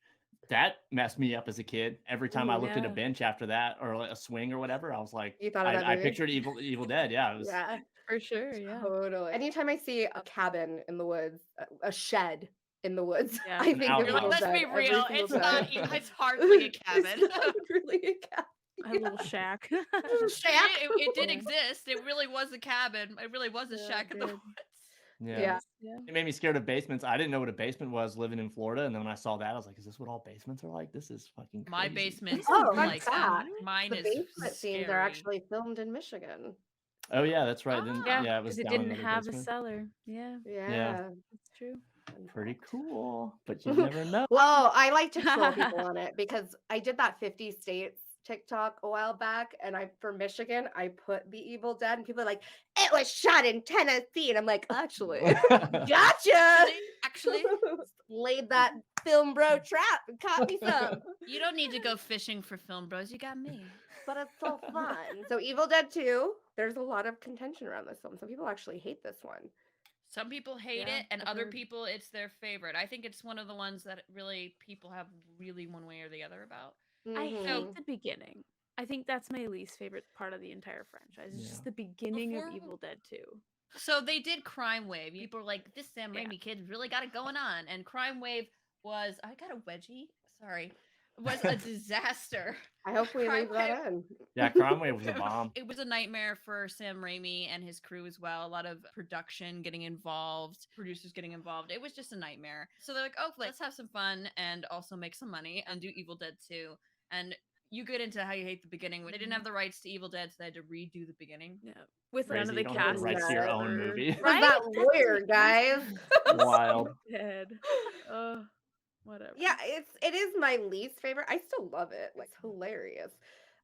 that messed me up as a kid. Every time I looked at a bench after that or a swing or whatever, I was like, you thought of that I pictured Evil Dead. Yeah, it was. Yeah, for sure. Yeah, totally. Anytime I see a cabin in the woods, a shed in the woods, Yeah. I think of let's be real. It's not. It's hardly a cabin. It's not really a cabin. A little shack. It did exist. It really was a cabin. It really was a shack in the woods. Yeah. It made me scared of basements. I didn't know what a basement was living in Florida. And then when I saw that, I was like, is this what all basements are like? This is fucking crazy. My basement's like that. Mine the is basement scary. scenes are actually filmed in Michigan. Oh, yeah, that's right. Yeah, it was it down didn't have a basement. cellar. Yeah. That's true. Pretty cool. But you never know. Well, I like to troll people on it because I did that 50 states TikTok a while back, and for Michigan, I put The Evil Dead, and people are like, it was shot in Tennessee, and I'm like, actually, gotcha. Actually, laid that film bro trap and caught me some. You don't need to go fishing for film bros. You got me. But it's so fun. So Evil Dead 2, there's a lot of contention around this film. Some people actually hate this one. Some people hate it, and other people, it's their favorite. I think it's one of the ones that really people have really one way or the other about. I hate the beginning. I think that's my least favorite part of the entire franchise. It's just the beginning of Evil Dead 2. So they did Crime Wave. People were like, this Sam Raimi kid really got it going on. And Crime Wave was, I got a wedgie, sorry, was a disaster. I hope we leave that Crime in. Yeah, Crime Wave was a bomb. It was a nightmare for Sam Raimi and his crew as well. A lot of production getting involved, producers getting involved. It was just a nightmare. So they're like, oh, let's have some fun and also make some money and do Evil Dead 2. And you get into how you hate the beginning. They didn't have the rights to Evil Dead, so they had to redo the beginning. Yeah. With none Crazy, of you the don't have cast. the rights to your own or- movie. Was Right? that That's lawyer, guys? Wild. Dead. Whatever. Yeah, it is my least favorite. I still love it. Like, it's hilarious.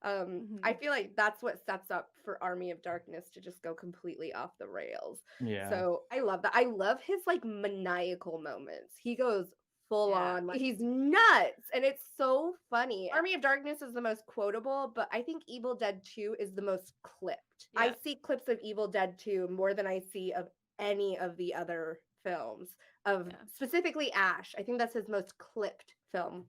I feel like that's what sets up for Army of Darkness to just go completely off the rails. Yeah. So I love that. I love his like maniacal moments. He goes full on. Like, he's nuts, and it's so funny. Army of Darkness is the most quotable, but I think Evil Dead 2 is the most clipped. I Yeah. see clips of Evil Dead 2 more than I see of any of the other films of specifically Ash. I think that's his most clipped film.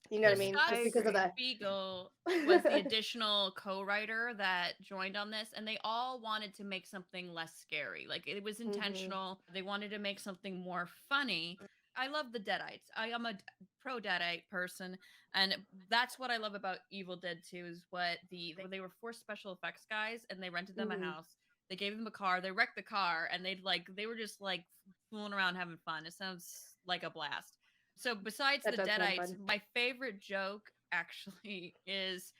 You know what I mean? Scott Just because of the Spiegel was the additional co-writer that joined on this, and they all wanted to make something less scary. Like, it was intentional. They wanted to make something more funny. I love the Deadites. I am a pro Deadite person, and that's what I love about Evil Dead 2 is what they were 4 special effects guys, and they rented them a house. They gave them a car. They wrecked the car, and they were just like fooling around having fun. It sounds like a blast. So besides That the does sound Deadites, fun. my favorite joke actually is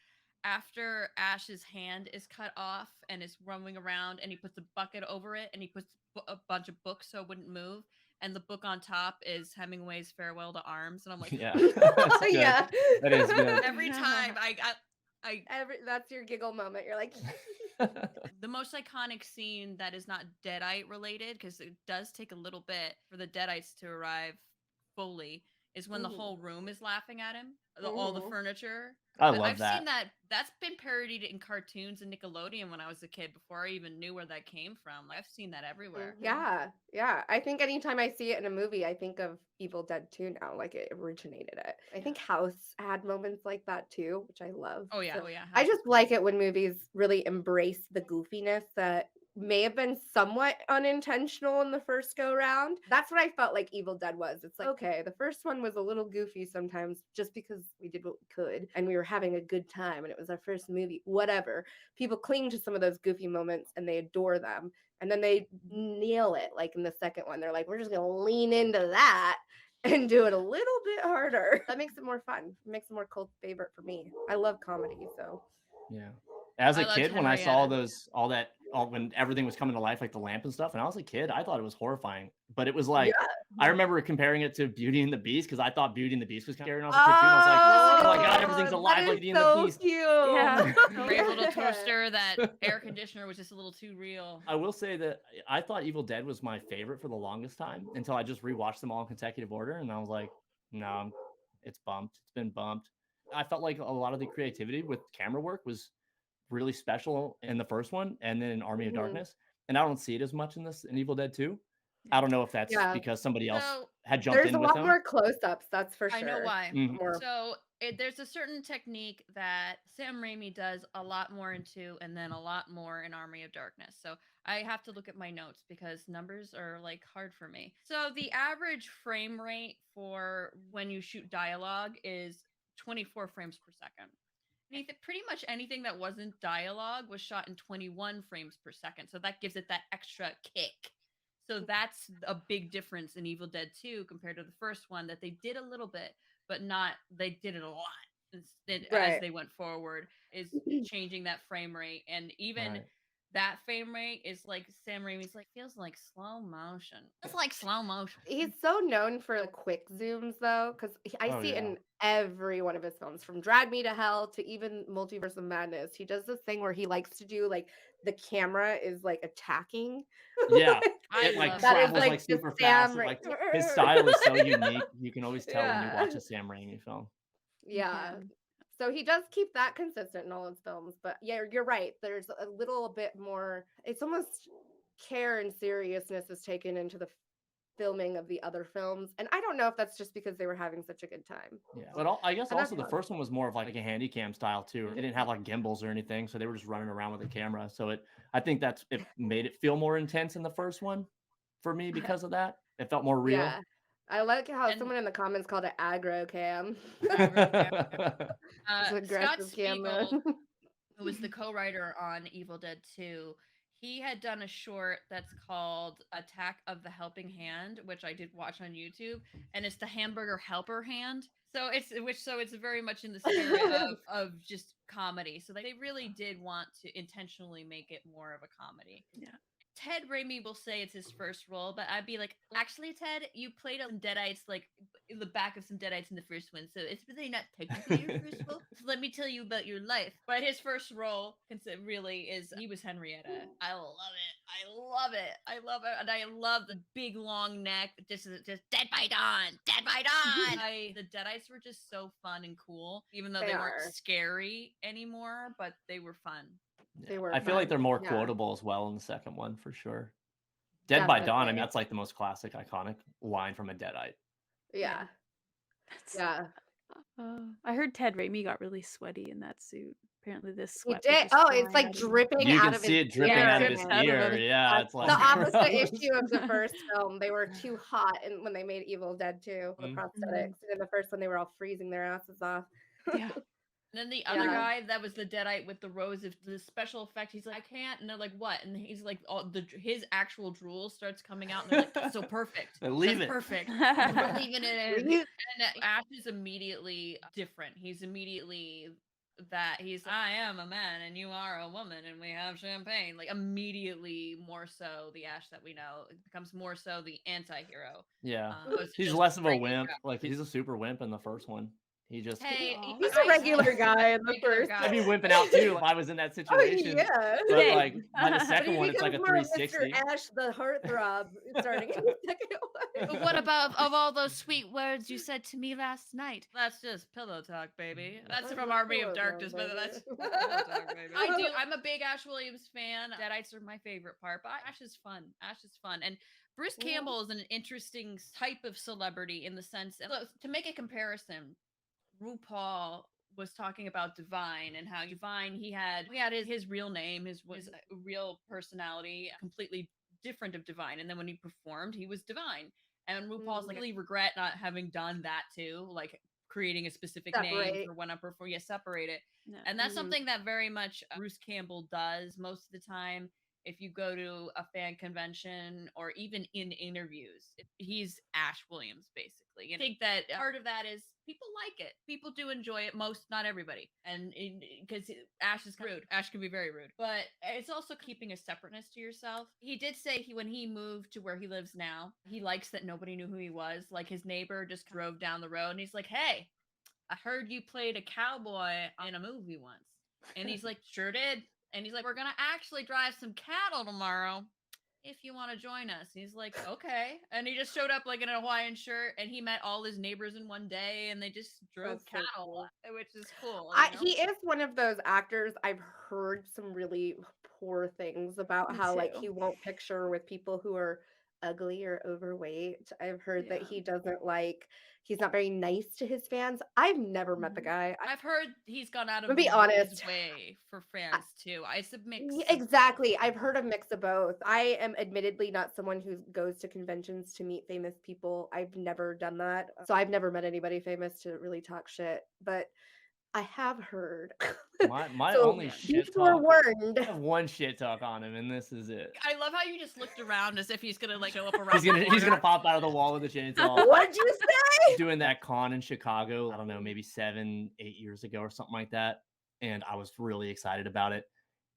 after Ash's hand is cut off and is roaming around, and he puts a bucket over it, and he puts a bunch of books so it wouldn't move, and the book on top is Hemingway's Farewell to Arms, and I'm like, Yeah. That's good. Yeah. That is good. every time That's your giggle moment. You're like, the most iconic scene that is not Deadite related, because it does take a little bit for the Deadites to arrive fully, is when the whole room is laughing at him, all the furniture. I But love I've that. seen that. That's been parodied in cartoons and Nickelodeon when I was a kid before I even knew where that came from. Like, I've seen that everywhere. yeah. I think anytime I see it in a movie, I think of Evil Dead 2 now, like it originated it. I think House had moments like that too, which I love. Oh yeah, So oh yeah. I House just is like great. it when movies really embrace the goofiness that may have been somewhat unintentional in the first go round. That's what I felt like Evil Dead was. It's like, okay, the first one was a little goofy sometimes just because we did what we could and we were having a good time and it was our first movie, whatever. People cling to some of those goofy moments and they adore them. And then they nail it like in the second one. They're like, we're just going to lean into that and do it a little bit harder. That makes it more fun. It makes it more cult favorite for me. I love comedy, so. Yeah. As a I loved kid, when I saw Henrietta. when everything was coming to life, like the lamp and stuff, and I was a kid, I thought it was horrifying. But it was like, Yeah. I remember comparing it to Beauty and the Beast because I thought Beauty and the Beast was scary when I was a kid too. And I was like, oh my God, everything's alive that like is Beauty and the so Beast. cute. Yeah. Brave little toaster. That air conditioner was just a little too real. I will say that I thought Evil Dead was my favorite for the longest time until I just rewatched them all in consecutive order. And I was like, no, it's bumped. It's been bumped. I felt like a lot of the creativity with camera work was really special in the first one and then in Army of Darkness. And I don't see it as much in Evil Dead 2. I don't know if that's Yeah. because somebody else So had jumped There's in a with lot them. more close-ups, that's for sure. I know why. More. So there's a certain technique that Sam Raimi does a lot more into, and then a lot more in Army of Darkness. So I have to look at my notes because numbers are like hard for me. So the average frame rate for when you shoot dialogue is 24 frames per second. Pretty much anything that wasn't dialogue was shot in 21 frames per second. So that gives it that extra kick. So that's a big difference in Evil Dead 2 compared to the first one, that they did a little bit, but they did it a lot as Right. they went forward, is changing that frame rate. And even Right. that frame rate is like Sam Raimi's like, feels like slow motion. It's like slow motion. He's so known for the quick zooms though, because I Oh, see it yeah. in every one of his films, from Drag Me to Hell to even Multiverse of Madness. He does this thing where he likes to do like the camera is like attacking. Yeah. I It like love That is travels like like the super Sam fast. Ra- Like his style is so unique. You can always tell when you Yeah. watch a Sam Raimi film. Yeah. can. So he does keep that consistent in all his films. But yeah, you're right. There's a little bit more, it's almost care and seriousness is taken into the filming of the other films. And I don't know if that's just because they were having such a good time. Yeah. But I guess And that's also the fun. first one was more of like a handy cam style too. It didn't have like gimbals or anything, so they were just running around with a camera. So I think it made it feel more intense in the first one for me because of that. It felt more real. Yeah. I like how And- someone in the comments called it aggro cam. It's Scott aggressive camera. Spiegel, who was the co-writer on Evil Dead 2, he had done a short that's called Attack of the Helping Hand, which I did watch on YouTube, and it's the hamburger helper hand. So it's very much in the spirit of just comedy. So they really did want to intentionally make it more of a comedy. Yeah. Ted Raimi will say it's his first role, but I'd be like, actually, Ted, you played some Deadites, like in the back of some Deadites in the first one, so it's really not technically your first role. So let me tell you about your life. But his first role, really, is he was Henrietta. I love it. I love it. I love it, and I love the big long neck. Just Dead by Dawn, Dead by Dawn. The Deadites were just so fun and cool, even though they weren't scary anymore, but they were fun. They were I feel like fun. they're more Yeah. quotable as well in the second one for sure. Dead by Dawn, I Definitely. mean, that's like the most classic, iconic line from a Deadite. Yeah. That's, Yeah. I heard Ted Raimi got really sweaty in that suit. Apparently, this He sweat. was did. just Oh, it's flying like out of him. dripping You out can of see his it dripping ear. out of drips his out of ear. him. Yeah, it's like the opposite gross. issue of the first film. They were too hot, and when they made Evil Dead 2, the Mhm. prosthetics. And in the first one, they were all freezing their asses off. Yeah. And then the other Yeah. guy that was the Deadite with the rows of the special effect, he's like, I can't. And they're like, what? And he's like, his actual drool starts coming out, and they're like, that's so perfect. Leave That's it. perfect. We're leaving it in. You- And Ash is immediately different. He's immediately I am a man and you are a woman and we have champagne. Like immediately more so the Ash that we know. It becomes more so the anti-hero. Yeah. opposed to He's just less of a regular wimp. guy. Like he's a super wimp in the first one. He just Hey, Aw. He's a regular guy in the regular first guy. I'd be wimping out too if I was in that Oh, situation. yeah. But Same. like by the But second he one, it's like a becomes more 360. Mr. Ash, the heartthrob, starting in the second one. But what about of all those sweet words you said to me last night? That's just pillow talk, baby. That's from Army of Darkness, but that's pillow talk, baby. I do. I'm a big Ash Williams fan. Deadites are my favorite part, but Ash is fun. Ash is fun, and Bruce Yeah. Campbell is an interesting type of celebrity in the sense. So, to make a comparison, RuPaul was talking about Divine and how Divine he had his real name, his real personality, completely different of Divine. And then when he performed, he was Divine. And RuPaul's like, really regret not having done that too, like creating a specific name Separate. for when I perform. Yeah, separate it. Yeah. And that's Mhm. something that very much Bruce Campbell does most of the time. If you go to a fan convention or even in interviews, he's Ash Williams, basically. And I think that part of that is people like it. People do enjoy it. Most, not everybody. And because Ash is rude. Ash can be very rude. But it's also keeping a separateness to yourself. He did say when he moved to where he lives now, he likes that nobody knew who he was. Like his neighbor just drove down the road and he's like, hey, I heard you played a cowboy in a movie once. And he's like, sure did. And he's like, we're going to actually drive some cattle tomorrow if you want to join us. And he's like, okay. And he just showed up like in a Hawaiian shirt and he met all his neighbors in one day and they just drove That's so cattle, which is cool. He is one of those actors. I've heard some really poor things about Me how like too. he won't picture with people who are ugly or overweight. I've heard that Yeah. he doesn't like. He's not very nice to his fans. I've never met the Mhm. guy. I've heard he's gone out To of be his honest, way for fans too. It's a mix. Yeah, exactly. I've heard a mix of both. I am admittedly not someone who goes to conventions to meet famous people. I've never done that. So I've never met anybody famous to really talk shit. But I have heard. My So only shit you were talk. warned. I have one shit talk on him, and this is it. I love how you just looked around as if he's gonna like show up around. He's gonna pop out of the wall with a chainsaw. What'd you say? Doing that con in Chicago, I don't know, maybe 7-8 years ago or something like that. And I was really excited about it.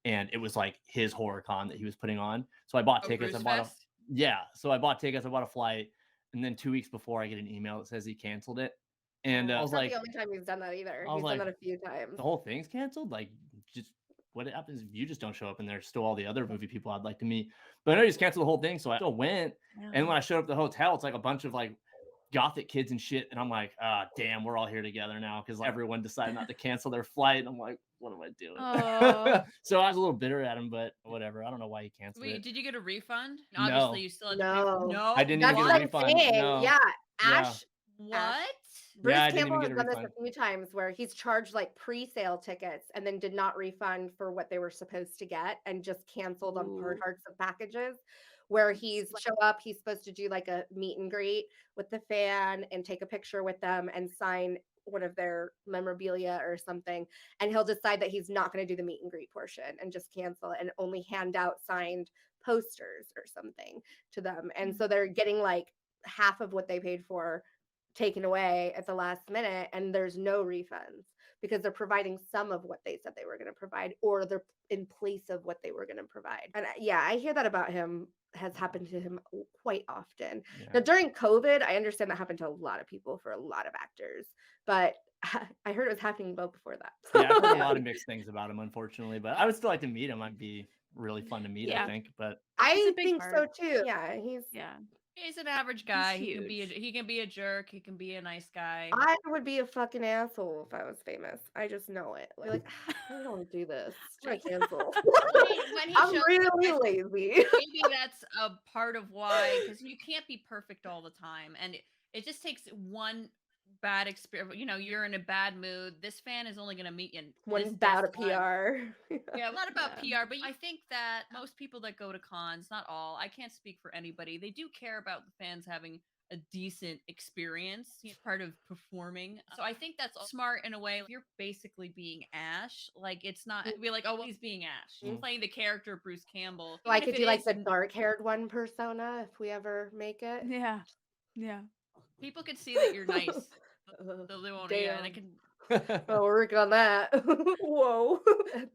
And it was like his horror con that he was putting on. So I bought tickets. Bruce I bought Fest? so I bought tickets, I bought a flight, and then 2 weeks before I get an email that says he canceled it. And I was It's not like, the only time he's done that either. I was He's like, done that a few times. the whole thing's canceled? Like, just what happens if you just don't show up and there's still all the other movie people I'd like to meet? But I know he's canceled the whole thing, so I still went. And when I showed up at the hotel, it's like a bunch of like gothic kids and shit. And I'm like, damn, we're all here together now because everyone decided not to cancel their flight. And I'm like, what am I doing? Aw. So I was a little bitter at him, but whatever. I don't know why he canceled Wait, it. did you get a refund? No. Obviously, you still had to pay. No. No, I didn't That's even what get a I'm refund. saying. No. Yeah. Yeah. Ash What? Bruce Yeah, I didn't Campbell even has get a done this a refund. few times where he's charged like pre-sale tickets and then did not refund for what they were supposed to get and just canceled on Ooh. parts of packages where he's show up, he's supposed to do like a meet and greet with the fan and take a picture with them and sign one of their memorabilia or something, and he'll decide that he's not going to do the meet and greet portion and just cancel it and only hand out signed posters or something to them. And so they're getting like half of what they paid for taken away at the last minute, and there's no refunds because they're providing some of what they said they were going to provide, or they're in place of what they were going to provide. And yeah, I hear that about him has happened to him quite often. Yeah. Now during COVID, I understand that happened to a lot of people for a lot of actors, but I heard it was happening well before that. Yeah, I've heard a lot of mixed things about him, unfortunately, but I would still like to meet him. I'd be really fun to meet, I Yeah. think. But He's a I big think so part. too. Yeah, Yeah. He's an average guy. He can huge. be a jerk. He can be a nice guy. I would be a fucking asshole if I was famous. I just know it. Like, I don't do this. I cancel. When he I'm shows really up, lazy. maybe that's a part of why, because you can't be perfect all the time, and it just takes one bad experience. You know, you're in a bad mood. This fan is only going to meet you One this bout of time. PR. Yeah, not about Yeah. PR, but I think that most people that go to cons, not all, I can't speak for anybody, they do care about the fans having a decent experience. He's part of performing. So I think that's smart in a way. If you're basically being Ash, like it's not be like, oh, well, he's being Ash. He's playing the character of Bruce Campbell. So I Even if could it do like is- the dark-haired one persona if we ever make it. Yeah. Yeah. people could see that you're nice. They won't, yeah, and Damn. it can Oh, we're working on that. Whoa.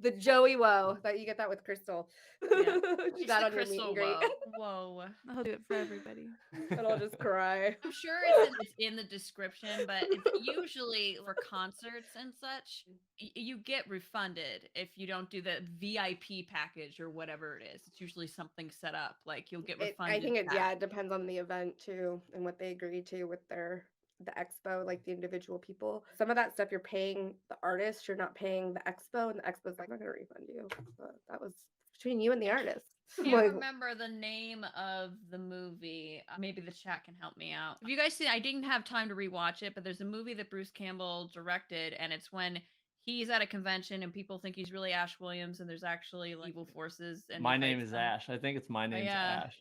The Joey Woe. That you get that with Crystal. Yeah. Do She's that the on your meet crystal and greet. whoa. I'll do it for everybody. And I'll just cry. I'm sure it's in the description, but it's usually for concerts and such, you get refunded if you don't do the VIP package or whatever it is. It's usually something set up, like you'll get refunded. I think it back. it depends on the event too and what they agree to with the expo, like the individual people. Some of that stuff you're paying the artist, you're not paying the expo, and the expo's like, I'm not gonna refund you. But that was between you and the artist. I I'm can't like, remember the name of the movie. Maybe the chat can help me out. Have you guys seen? I didn't have time to rewatch it, but there's a movie that Bruce Campbell directed, and it's when he's at a convention and people think he's really Ash Williams, and there's actually like, evil forces. And My he name fights is them. Ash. I think it's My Name's yeah. Ash.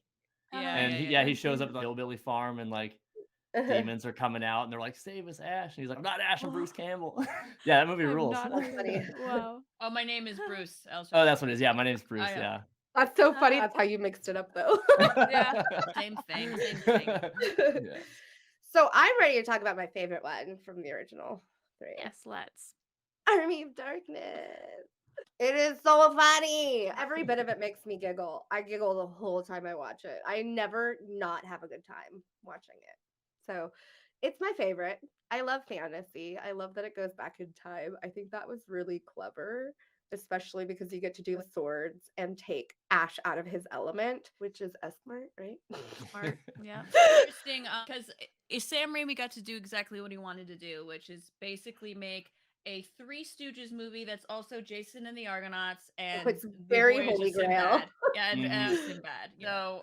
Yeah, And yeah, he shows up at the hillbilly farm and like demons are coming out and they're like, save us, Ash. And he's like, I'm not Ash, I'm Bruce Campbell. Yeah, that movie I've rules. not That's heard of funny. that. Wow. Oh, my name is Bruce. Oh, that's what it is. Yeah, my name's Bruce. yeah. Yeah. That's so funny. That's how you mixed it up though. Yeah. Same thing. Same thing. Yeah. So I'm ready to talk about my favorite one from the original three. Yes, let's. Army of Darkness. It is so funny. Every bit of it makes me giggle. I giggle the whole time I watch it. I never not have a good time watching it. So it's my favorite. I love fantasy. I love that it goes back in time. I think that was really clever, especially because you get to do swords and take Ash out of his element, which is smart, right? Smart. Yeah. Interesting, because Sam Raimi got to do exactly what he wanted to do, which is basically make a Three Stooges movie that's also Jason and the Argonauts and It's the very Voyage of Holy Grail. Sinbad. Yeah, and Mhm. Sinbad. So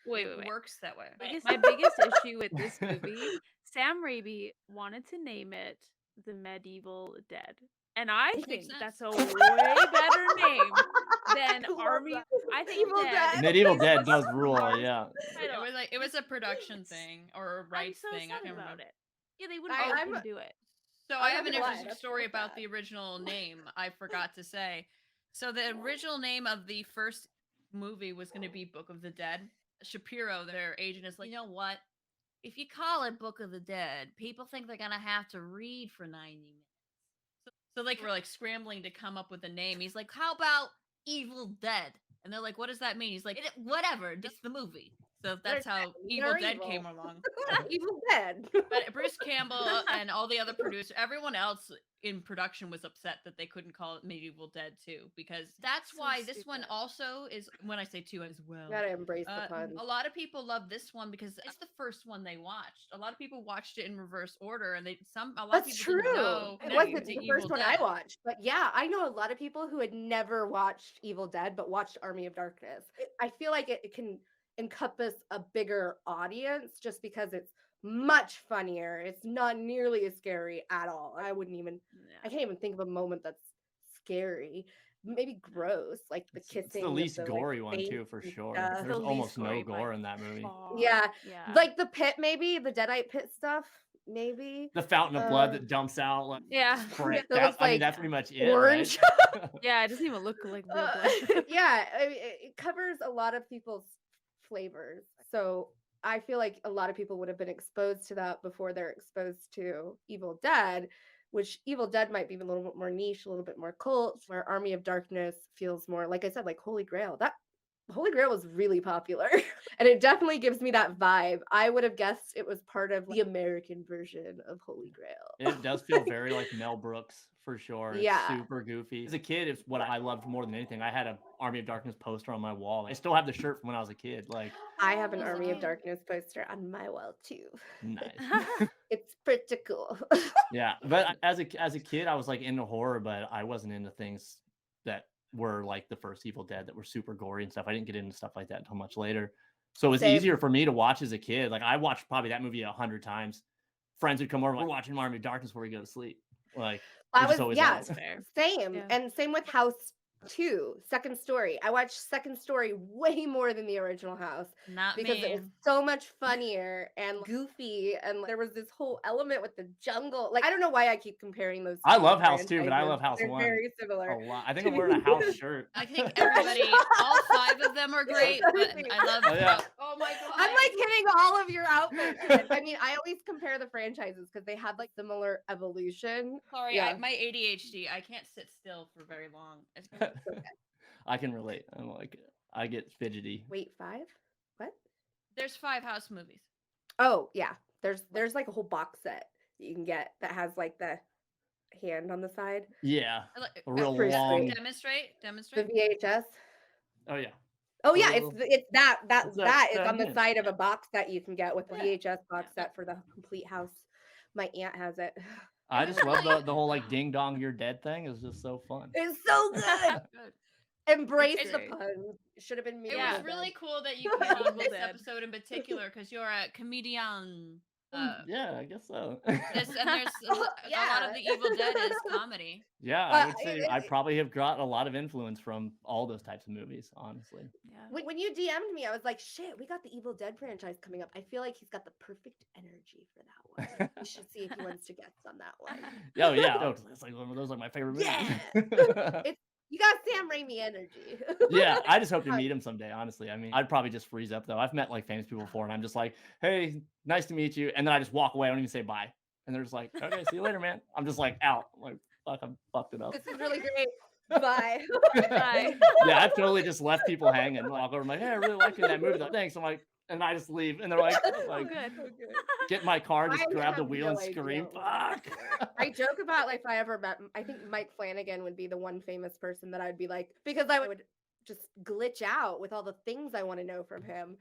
Wait. it works that way. My biggest issue with this movie, Sam Raimi wanted to name it The Medieval Dead. And I Which think makes that's sense. a way better name than I love Army. that. I think Evil Dead. Dead. Medieval was Dead the does rule. smartest Yeah. title. It was a production It's- thing or a I'm rights so thing. I sad can't about remember. it. Yeah, they wouldn't I'm- let him do it. So I'm I not have an gonna lie, interesting that's story so about sad. the original name. I forgot to say. So the original name of the first movie was going to be Book of the Dead. Shapiro, their agent, is like, you know what? If you call it Book of the Dead, people think they're going to have to read for 90 minutes. So like we're like scrambling to come up with a name. He's like, how about Evil Dead? And they're like, what does that mean? He's like, whatever, just the movie. So that's They're how dead. Evil They're Dead evil. came along. Evil Dead. But Bruce Campbell and all the other producers, everyone else in production was upset that they couldn't call it Medieval Dead 2, because that's So why this one stupid. also is, when I say 2 as well. You gotta embrace the puns. A lot of people love this one because it's the first one they watched. A lot of people watched it in reverse order, and a lot That's of people true. didn't know It that wasn't was the Evil first one Dead. I watched, but yeah, I know a lot of people who had never watched Evil Dead but watched Army of Darkness. I feel like it can encompass a bigger audience just because it's much funnier. It's not nearly as scary at all. I Yeah. can't even think of a moment that's scary. Maybe gross, like the It's kissing the of least the like gory one face too, for and sure. stuff. There's The least almost no gory by gore in that movie. far. Yeah, Yeah. like the pit, maybe the Deadite pit stuff, maybe. The fountain of blood Uh, that dumps out, like Yeah. spray. that looks I mean, like that's pretty much it, orange. right? Yeah, it doesn't even look like real Uh, blood. yeah, I mean, it covers a lot of people's flavors. So I feel like a lot of people would have been exposed to that before they're exposed to Evil Dead, which Evil Dead might be a little bit more niche, a little bit more cult, where Army of Darkness feels more, like I said, like Holy Grail. That Holy Grail was really popular. And it definitely gives me that vibe. I would have guessed it was part of the American version of Holy Grail. It does feel very like Mel Brooks for sure. It's Yeah. super goofy. As a kid, it's what I loved more than anything. I had a Army of Darkness poster on my wall. I still have the shirt from when I was a kid. Like, I have an That's Army of cute. Darkness poster on my wall too. nice. It's pretty cool. Yeah, but as a kid, I was like into horror, but I wasn't into things that were like the first Evil Dead that were super gory and stuff. I didn't get into stuff like that until much later. So it was Same. easier for me to watch as a kid. Like I watched probably that movie 100 times. Friends would come over, like, we're watching Army of Darkness before we go to sleep. Like I we just was, always yeah, was. Fair. same. Yeah. And same with House 2, Second Story. I watched Second Story way more than the original House Not because me. it was so much funnier and goofy. And there was this whole element with the jungle. Like, I don't know why I keep comparing those I two love House 2, but I franchises. love House They're 1 very a similar. lot. I think I'm wearing a house shirt. I think everybody, all 5 of them are great, but I love. Oh, yeah. Oh my god! I'm like hitting all of your outfits. I mean, I always compare the franchises because they have like similar evolution. Sorry, Yeah. my ADHD. I can't sit still for very long. I can relate. I'm like, I get fidgety. Wait, 5? What? There's 5 house movies. Oh yeah, there's like a whole box set that you can get that has like the hand on the side. Yeah, I like- a real pretty long. sweet. Demonstrate. The Demonstrate. VHS. Oh yeah. Oh The yeah, little- it's that It's that is that on the hand. side of a box that you can get with the Yeah. VHS box Yeah. set for the complete house. My aunt has it. I just love the whole like ding dong you're dead thing. Is just so fun. It's so good. Good. Embrace It's the great. puns. Should have been me. It Yeah. was really cool that you came Evil on this Dead. episode in particular because you're a comedian. Yeah, I guess so. And there's a lot Yeah. of the Evil Dead is comedy. Yeah, I would But say it- I probably have got a lot of influence from all those types of movies, honestly. Yeah. When you DM'd me, I was like, shit, we got the Evil Dead franchise coming up. I feel like he's got the perfect energy for that one. We should see if he wants to guest on that one. Oh yeah, oh, it's like one of those like my favorite movies. Yeah. You got Sam Raimi energy. Yeah, I just hope to meet him someday, honestly. I mean, I'd probably just freeze up though. I've met like famous people before and I'm just like, hey, nice to meet you. And then I just walk away. I don't even say bye. And they're just like, okay, see you later, man. I'm just like out. I'm like, fuck, I fucked it up. This is really great. Bye. Bye. Yeah, I've totally just left people hanging. Walk over, I'm like, hey, I really liked that movie. They're like, thanks. I'm like, and I just leave. And they're like, Oh, good. get in my car, just I grab the have wheel no and idea scream, what fuck. I joke about like if I ever met, I think Mike Flanagan would be the one famous person that I'd be like, because I would just glitch out with all the things I want to know from him.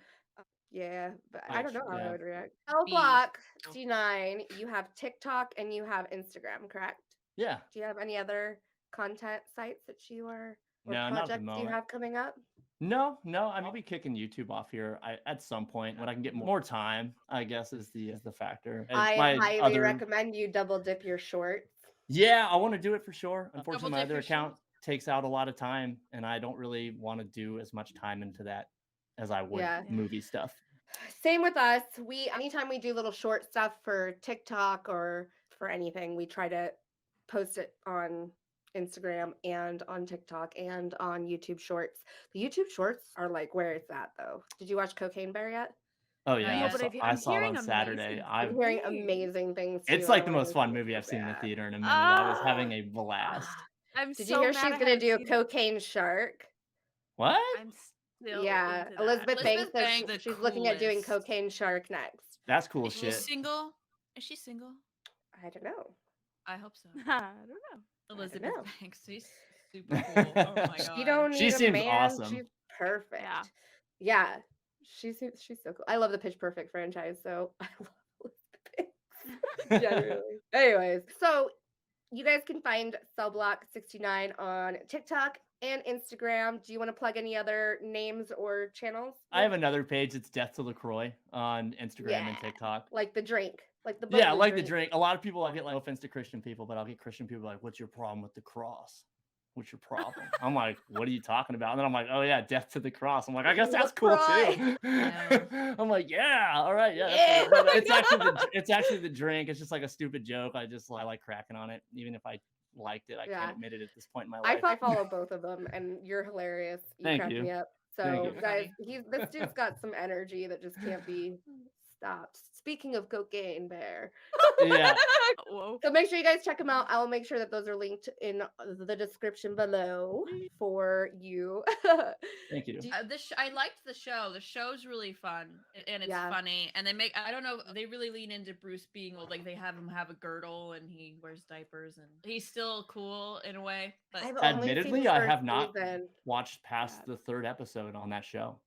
Yeah, but I don't know how I would react. CellBlock69, you have TikTok and you have Instagram, correct? Yeah. Do you have any other content sites that you are, or No, not at the projects you moment. have coming up? No, I'll be kicking YouTube off here at some point when I can get more time, I guess is the factor. And I my highly other- recommend you double dip your shorts. Yeah, I want to do it for sure. Unfortunately, my dip other your account shorts? takes out a lot of time, and I don't really want to do as much time into that as I would Yeah. movie stuff. Same with us. Anytime we do little short stuff for TikTok or for anything, we try to post it on Instagram and on TikTok and on YouTube Shorts. The YouTube Shorts are like where it's at though. Did you watch Cocaine Bear yet? Oh yeah, No, I but saw, I'm I saw it hearing on Saturday. amazing I'm hearing amazing things. It's too. like I the wanna most fun see movie so I've seen in the bad. theater in a minute. I was having a Ah. blast. I'm Did so you hear mad she's I gonna haven't do a seen it. cocaine shark? What? I'm still Yeah, into that. Elizabeth Banks Elizabeth says Banks, the she's looking at doing coolest. cocaine shark next. That's cool Is she shit. single? Is she single? I don't know. I hope so. I don't know. Elizabeth know. Banks, she's super cool. Oh my god. You don't need She a seems man. awesome. She's perfect. Yeah. Yeah. She's so cool. I love the Pitch Perfect franchise, so I love Elizabeth Banks generally. Anyways, so you guys can find CellBlock69 on TikTok and Instagram. Do you want to plug any other names or channels? I have another page. It's Death to LaCroix on Instagram and Yeah. TikTok. Like the drink. Like the Yeah, bubbly like the drink. A lot of people, I get like no offense to Christian people, but I'll get Christian people like, "What's your problem with the cross? What's your problem?" I'm like, "What are you talking about?" And then I'm like, "Oh yeah, death to the cross." I'm like, "I guess that's cool too." Yeah. I'm like, "Yeah, all right, yeah." Yeah. That's cool." But it's actually the drink. It's just like a stupid joke. I like cracking on it, even if I liked it. I Yeah. can't admit it at this point in my life. I follow both of them, and you're hilarious. You Thank crack you. me up. Thank So you. guys, this dude's got some energy that just can't be stopped. Speaking of cocaine, Bear. Yeah. Whoa. So make sure you guys check them out. I'll make sure that those are linked in the description below for you. Thank you. I liked the show. The show's really fun and it's Yeah. funny. And I don't know, they really lean into Bruce being old. Like they have him have a girdle and he wears diapers and he's still cool in a way. But I've only seen Admittedly, the I first have not season. watched past the 3rd episode on that show.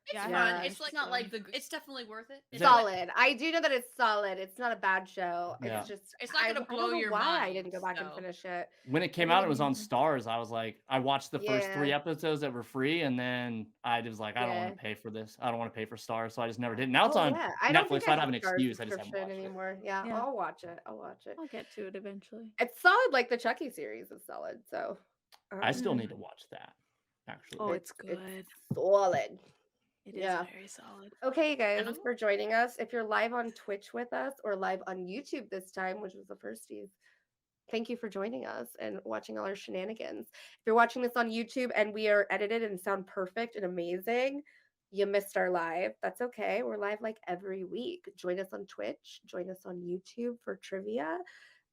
it's Yeah, fun. yeah, It's like not like it's definitely worth it. It's Yeah. like- Solid. I do know that it's solid. It's not a bad show. Yeah. It's just It's not gonna I blow don't know your why I mind, didn't go back and so. finish it. When it came I out, mean, it was on Stars. I was like, I watched the first 3 Yeah. episodes that were free, and then I was like, I don't Yeah. want to pay for this. I don't want to pay for Stars, so I just never did. Now it's Oh, on yeah. I don't think Netflix. So I have have an a Star excuse. I just haven't subscription watched it. anymore. Yeah, Yeah. I'll watch it. I'll watch it. I'll get to it eventually. It's solid. Like the Chucky series is solid. So I still Mhm. need to watch that. Actually, Oh, it's It's- good. solid. It is yeah. very solid. Okay, you guys, know. for joining us. If you're live on Twitch with us or live on YouTube this time, which was the firsties, thank you for joining us and watching all our shenanigans. If you're watching this on YouTube and we are edited and sound perfect and amazing, you missed our live. That's okay. We're live like every week. Join us on Twitch, join us on YouTube for trivia,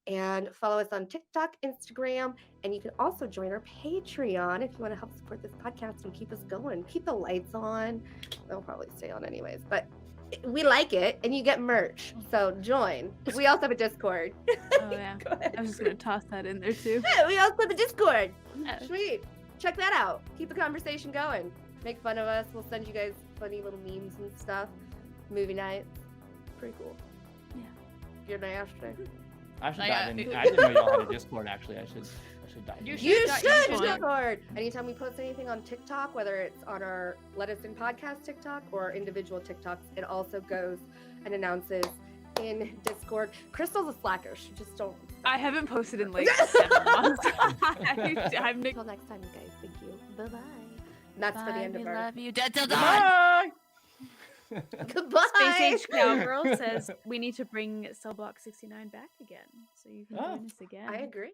and follow us on TikTok, Instagram, and you can also join our Patreon if you want to help support this podcast and keep us going. Keep the lights on. They'll probably stay on anyways, but we like it, and you get merch. So join. We also have a Discord. Oh yeah. Go ahead. I was just gonna toss that in there too. Yeah, we also have a Discord. Yeah. Sweet. Check that out. Keep the conversation going. Make fun of us. We'll send you guys funny little memes and stuff. Movie nights. Pretty cool. Yeah. Good night, Ashley. I should Oh, dive yeah. in. I didn't know y'all had a Discord. Actually, I should dive in. You You got- should you should. Discord. Anytime we post anything on TikTok, whether it's on our Let Us In podcast TikTok or individual TikToks, it also goes and announces in Discord. Crystal's a slacker. She just don't. I haven't posted in like 7 months. I'm Nick. Until next time, you guys. Thank you. Bye bye. That's for the Bye, end we of our. love you. Dead till dawn. Bye. Goodbye. Space Age Cowgirl says we need to bring CellBlock69 back again, so you can Oh. join us again. I agree.